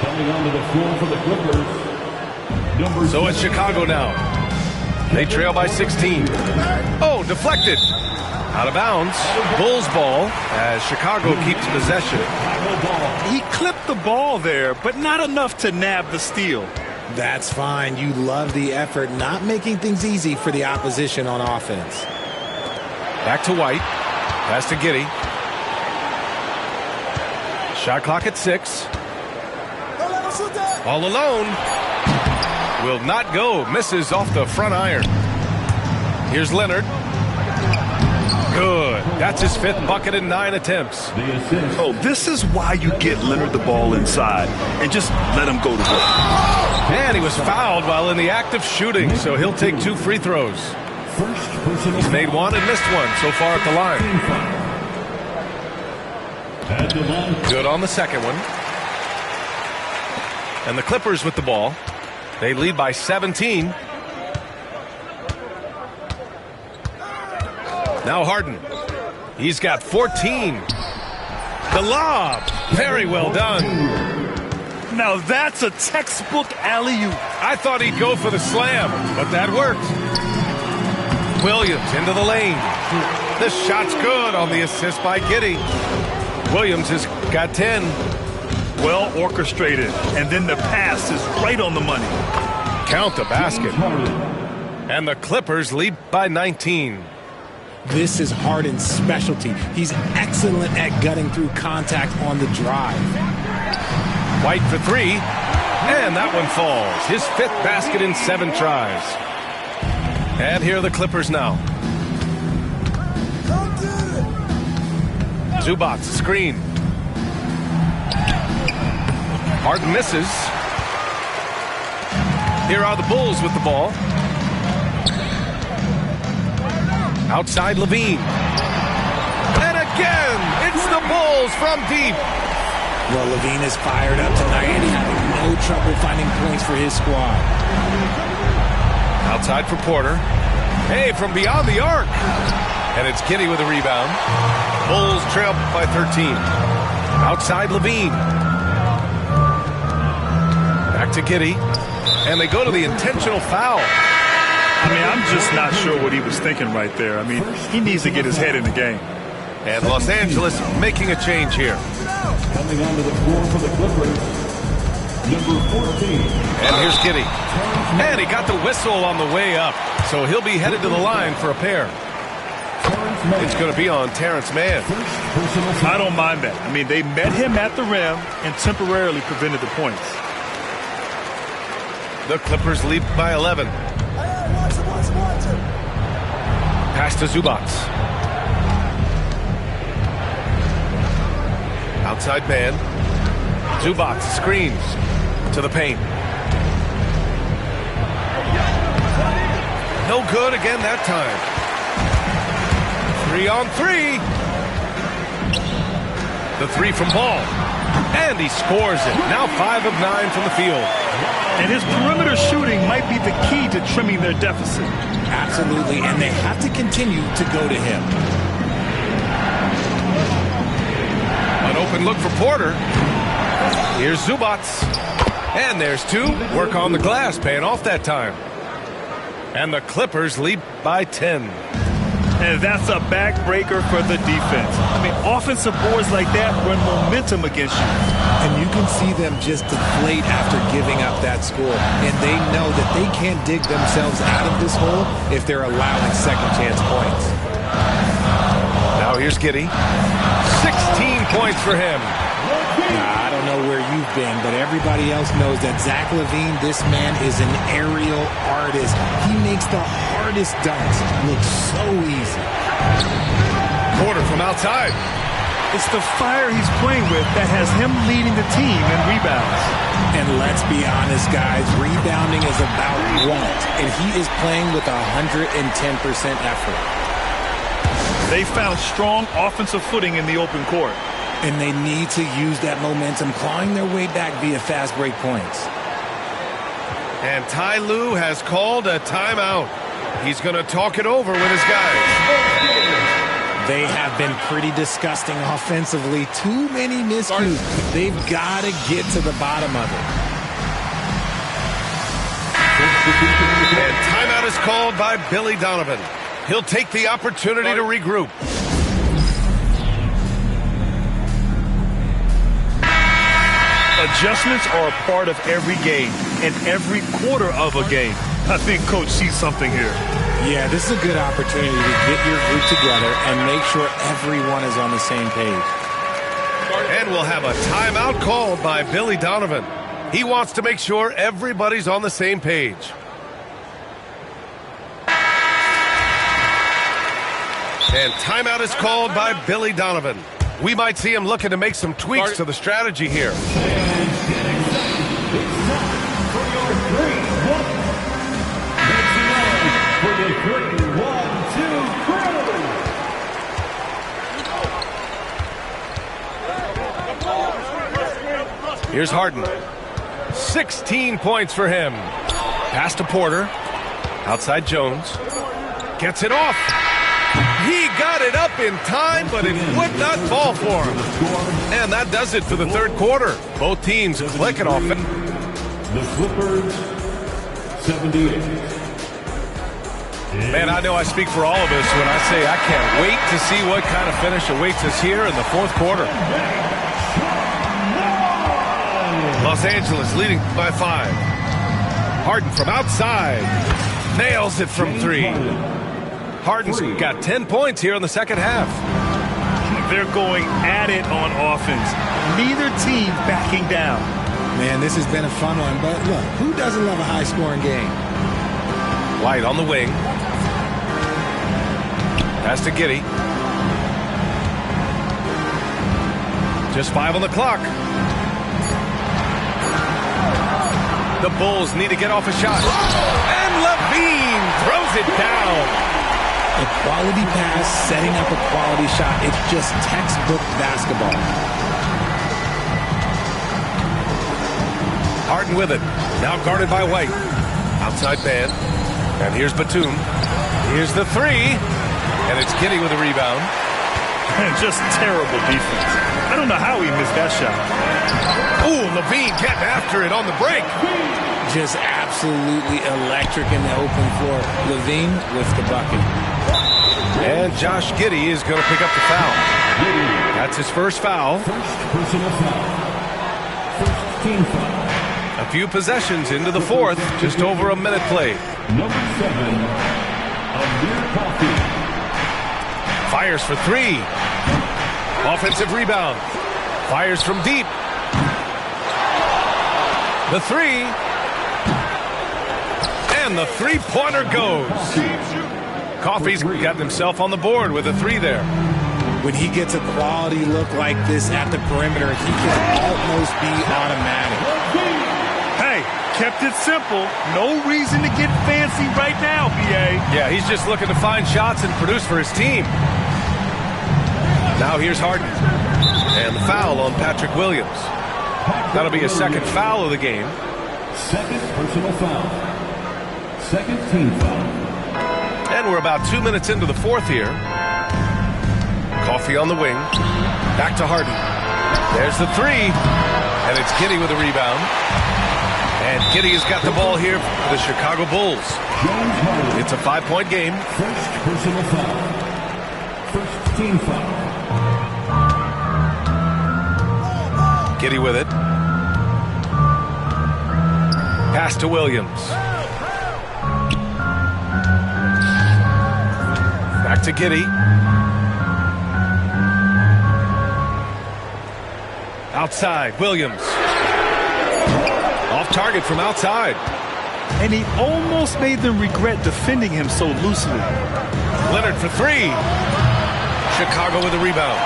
Coming onto the floor for the Clippers. So it's Chicago now. They trail by 16. Oh, deflected. Out of bounds. Bulls ball as Chicago keeps possession. He clipped the ball there, but not enough to nab the steal. That's fine. You love the effort, not making things easy for the opposition on offense. Back to White. Pass to Giddey. Shot clock at 6. All alone. Will not go. Misses off the front iron. Here's Leonard. Good. That's his 5th bucket in 9 attempts. Oh, this is why you get Leonard the ball inside and just let him go to work. And he was fouled while in the act of shooting, so he'll take 2 free throws. He's made 1 and missed 1 so far at the line. Good on the second one. And the Clippers with the ball. They lead by 17. Now Harden. He's got 14. The lob. Very well done. Now that's a textbook alley-oop. I thought he'd go for the slam, but that worked. Williams into the lane. This shot's good on the assist by Giddey. Williams has got 10. Well orchestrated, and then the pass is right on the money. Count the basket. And the Clippers lead by 19. This is Harden's specialty. He's excellent at gutting through contact on the drive. White for 3. And that one falls. His 5th basket in 7 tries. And here are the Clippers now. Zubac screen. Harden misses. Here are the Bulls with the ball. Outside Levine. And again, it's the Bulls from deep. Well, Levine is fired up tonight, and he's having no trouble finding points for his squad. Outside for Porter. Hey, from beyond the arc. And it's Giddey with a rebound. Bulls trail by 13. Outside Levine. Back to Giddey. And they go to the intentional foul. I mean, I'm just not sure what he was thinking right there. I mean, he needs to get his head in the game. And Los Angeles making a change here. Coming onto the floor for the Clippers, number 14. And here's Giddey. And he got the whistle on the way up. So he'll be headed to the line for a pair. It's going to be on Terrence Mann. I don't mind that. I mean, they met him at the rim and temporarily prevented the points. The Clippers lead by 11. Pass to Zubats. Outside man. Zubats screens to the paint. No good again that time. 3-on-3. The three from Ball. And he scores it. Now 5 of 9 from the field. And his perimeter shooting might be the key to trimming their deficit. Absolutely, and they have to continue to go to him. An open look for Porter. Here's Zubats. And there's 2. Work on the glass, paying off that time. And the Clippers lead by 10. And that's a backbreaker for the defense. I mean, offensive boards like that run momentum against you. And you can see them just deflate after giving up that score. And they know that they can't dig themselves out of this hole if they're allowing second chance points. Now here's Giddey. 16 points for him. Now, I don't know where you've been, but everybody else knows that Zach LaVine, this man is an aerial artist. He makes the hardest dunks look so easy. Porter from outside. It's the fire he's playing with that has him leading the team in rebounds. And let's be honest, guys, rebounding is about want, and he is playing with 110% effort. They found strong offensive footing in the open court. And they need to use that momentum, clawing their way back via fast break points. And Ty Lue has called a timeout. He's going to talk it over with his guys. They have been pretty disgusting offensively. Too many miscues. They've got to get to the bottom of it. And timeout is called by Billy Donovan. He'll take the opportunity to regroup. Adjustments are a part of every game and every quarter of a game. I think Coach sees something here. Yeah, this is a good opportunity to get your group together and make sure everyone is on the same page. And we'll have a timeout called by Billy Donovan. He wants to make sure everybody's on the same page. And timeout is called by Billy Donovan. We might see him looking to make some tweaks to the strategy here. Here's Harden. 16 points for him. Pass to Porter. Outside Jones. Gets it off. He got it up in time, but it would not fall for him. And that does it for the third quarter. Both teams clicking off it. The Clippers, 78. Man, I know I speak for all of us when I say I can't wait to see what kind of finish awaits us here in the fourth quarter. Los Angeles leading by 5. Harden from outside. Nails it from 3. Harden's got 10 points here in the second half. They're going at it on offense. Neither team backing down. Man, this has been a fun one, but look, who doesn't love a high-scoring game? White on the wing. Pass to Giddey. Just 5 on the clock. The Bulls need to get off a shot. And LaVine throws it down. A quality pass, setting up a quality shot. It's just textbook basketball. Harden with it. Now guarded by White. Outside man. And here's Batum. Here's the 3. And it's Giddey with a rebound. And just terrible defense. I don't know how he missed that shot. Ooh, LaVine getting after it on the break. Just absolutely electric in the open floor. LaVine with the bucket. And Josh Giddey is going to pick up the foul. That's his first foul. First personal foul. First team foul. A few possessions into the fourth. Just over a minute played. Number 7, Amir Coffey. Fires for 3. Offensive rebound. Fires from deep. The 3. And the three-pointer goes. Coffey's gotten himself on the board with a 3 there. When he gets a quality look like this at the perimeter, he can almost be automatic. Hey, kept it simple. No reason to get fancy right now, B.A. Yeah, he's just looking to find shots and produce for his team. Now here's Harden. And the foul on Patrick Williams. That'll be a second foul of the game. Second personal foul. Second team foul. And we're about 2 minutes into the fourth here. Coffey on the wing. Back to Harden. There's the 3. And it's Giddey with a rebound. And Giddey has got the ball here for the Chicago Bulls. It's a 5-point game. First personal foul. First team foul. Giddey with it. Pass to Williams. Back to Giddey. Outside, Williams. Off target from outside. And he almost made them regret defending him so loosely. Leonard for 3. Chicago with a rebound.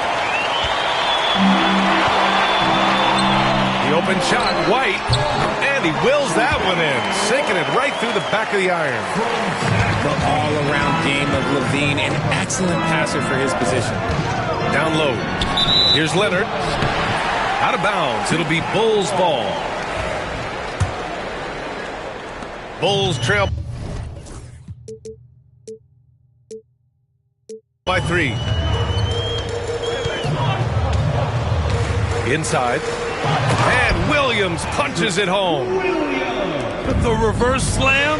The open shot, White. And he wills that one in, sinking it right through the back of the iron. The all-around game of Levine, an excellent passer for his position. Down low. Here's Leonard. Out of bounds. It'll be Bulls ball. Bulls trail by 3. Inside. And Williams punches it home. The reverse slam,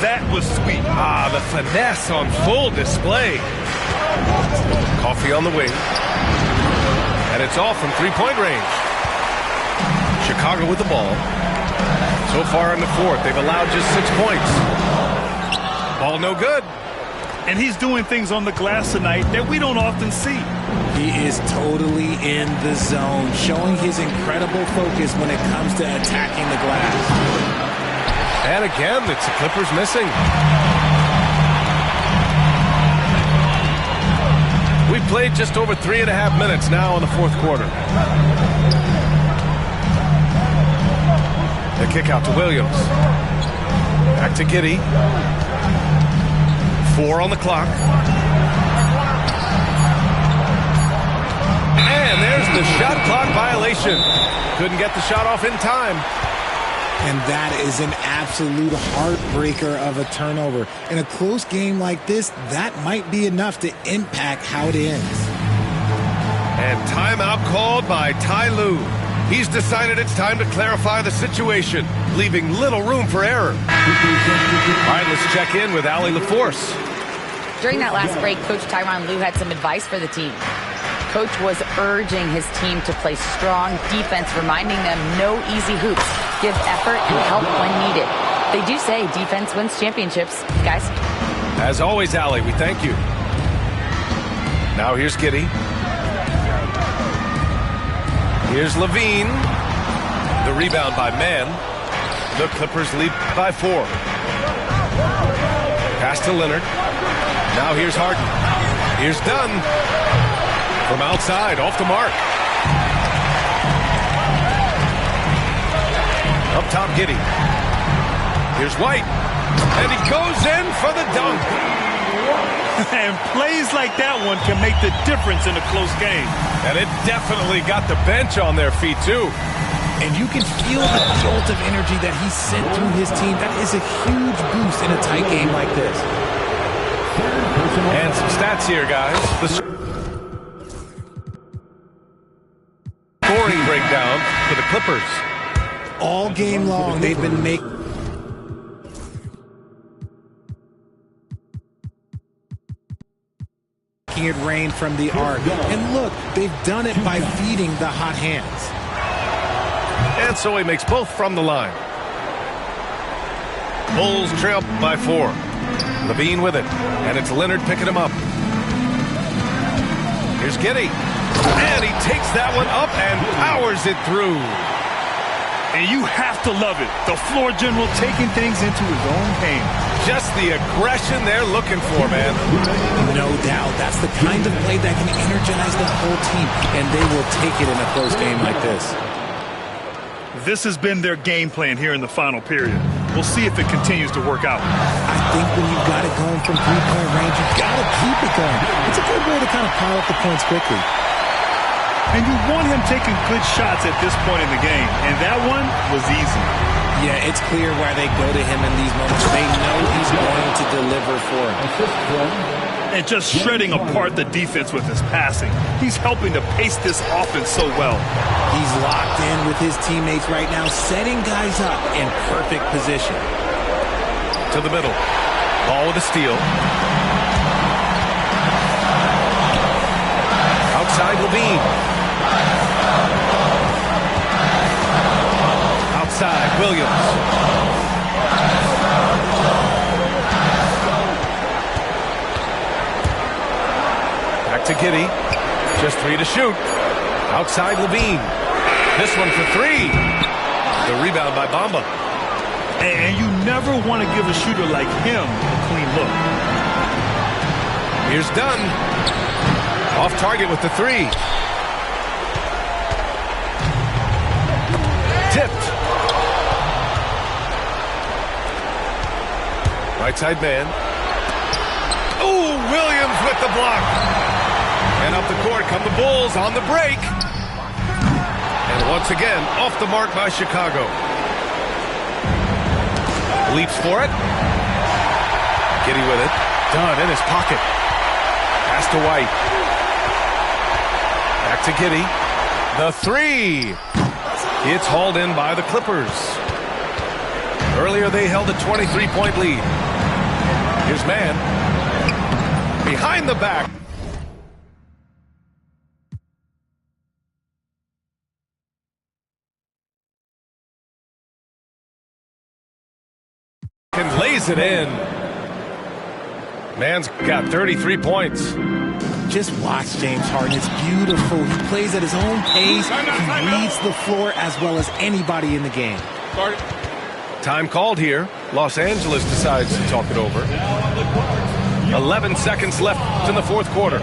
that was sweet. Ah, the finesse on full display. Coffey on the wing. And it's off from 3-point range. Chicago with the ball. So far in the fourth, they've allowed just 6 points. Ball no good. And he's doing things on the glass tonight that we don't often see. He is totally in the zone, showing his incredible focus when it comes to attacking the glass. And again, it's the Clippers missing. We've played just over 3.5 minutes now in the fourth quarter. The kick out to Williams. Back to Giddey. 4 on the clock. And there's the shot clock violation. Couldn't get the shot off in time. And that is an absolute heartbreaker of a turnover. In a close game like this, that might be enough to impact how it ends. And timeout called by Ty Lue. He's decided it's time to clarify the situation, leaving little room for error. All right, let's check in with Allie LaForce. During that last break, Coach Tyronn Lue had some advice for the team. Coach was urging his team to play strong defense, reminding them no easy hoops, give effort and help when needed. They do say defense wins championships, guys. As always, Allie, we thank you. Now here's Giddey. Here's Levine. The rebound by Mann. The Clippers lead by 4. Pass to Leonard. Now here's Harden. Here's Dunn. From outside, off the mark. Up top, Giddey. Here's White. And he goes in for the dunk. And plays like that one can make the difference in a close game. And it definitely got the bench on their feet, too. And you can feel the jolt of energy that he sent through his team. That is a huge boost in a tight game like this. And some stats here, guys. The scoring breakdown for the Clippers. All game long, they've been making it rain from the arc. And look, they've done it by feeding the hot hands. And so he makes both from the line. Bulls trail by 4. Levine with it. And it's Leonard picking him up. Here's Giddey. And he takes that one up and powers it through. And you have to love it. The floor general taking things into his own hands. Just the aggression they're looking for, man. No doubt. That's the kind of play that can energize the whole team, and they will take it in a close game like this. This has been their game plan here in the final period. We'll see if it continues to work out. I think when you've got it going from three-point range, you've got to keep it going. It's a good way to kind of pile up the points quickly. And you want him taking good shots at this point in the game, and that one was easy. Yeah, it's clear why they go to him in these moments. They know he's going to deliver for them. And just shredding apart the defense with his passing. He's helping to pace this offense so well. He's locked in with his teammates right now, setting guys up in perfect position. To the middle. Ball with a steal. Outside Levine. Outside Williams. Back to Giddey. Just 3 to shoot. Outside Levine. This one for 3. The rebound by Bamba. And you never want to give a shooter like him a clean look. Here's Dunn. Off target with the 3. Tipped. Right side man. Oh, Williams with the block. And up the court come the Bulls on the break. And once again, off the mark by Chicago. Leaps for it. Giddey with it. Dunn in his pocket. Pass to White. Back to Giddey. The 3. It's hauled in by the Clippers. Earlier they held a 23-point lead. Here's man. Behind the back. And lays it in. Man's got 33 points. Just watch James Harden. It's beautiful. He plays at his own pace. He reads the floor as well as anybody in the game. Time called here. Los Angeles decides to talk it over. 11 seconds left in the fourth quarter.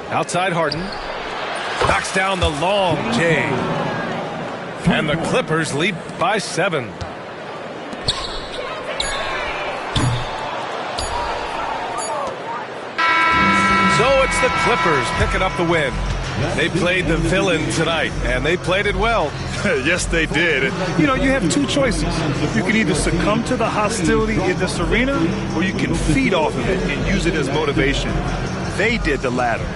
Outside Harden. Knocks down the long J. And the Clippers lead by 7. So it's the Clippers picking up the win. They played the villain tonight, and they played it well. Yes, they did. And, you know, you have two choices. You can either succumb to the hostility in this arena, or you can feed off of it and use it as motivation. They did the latter.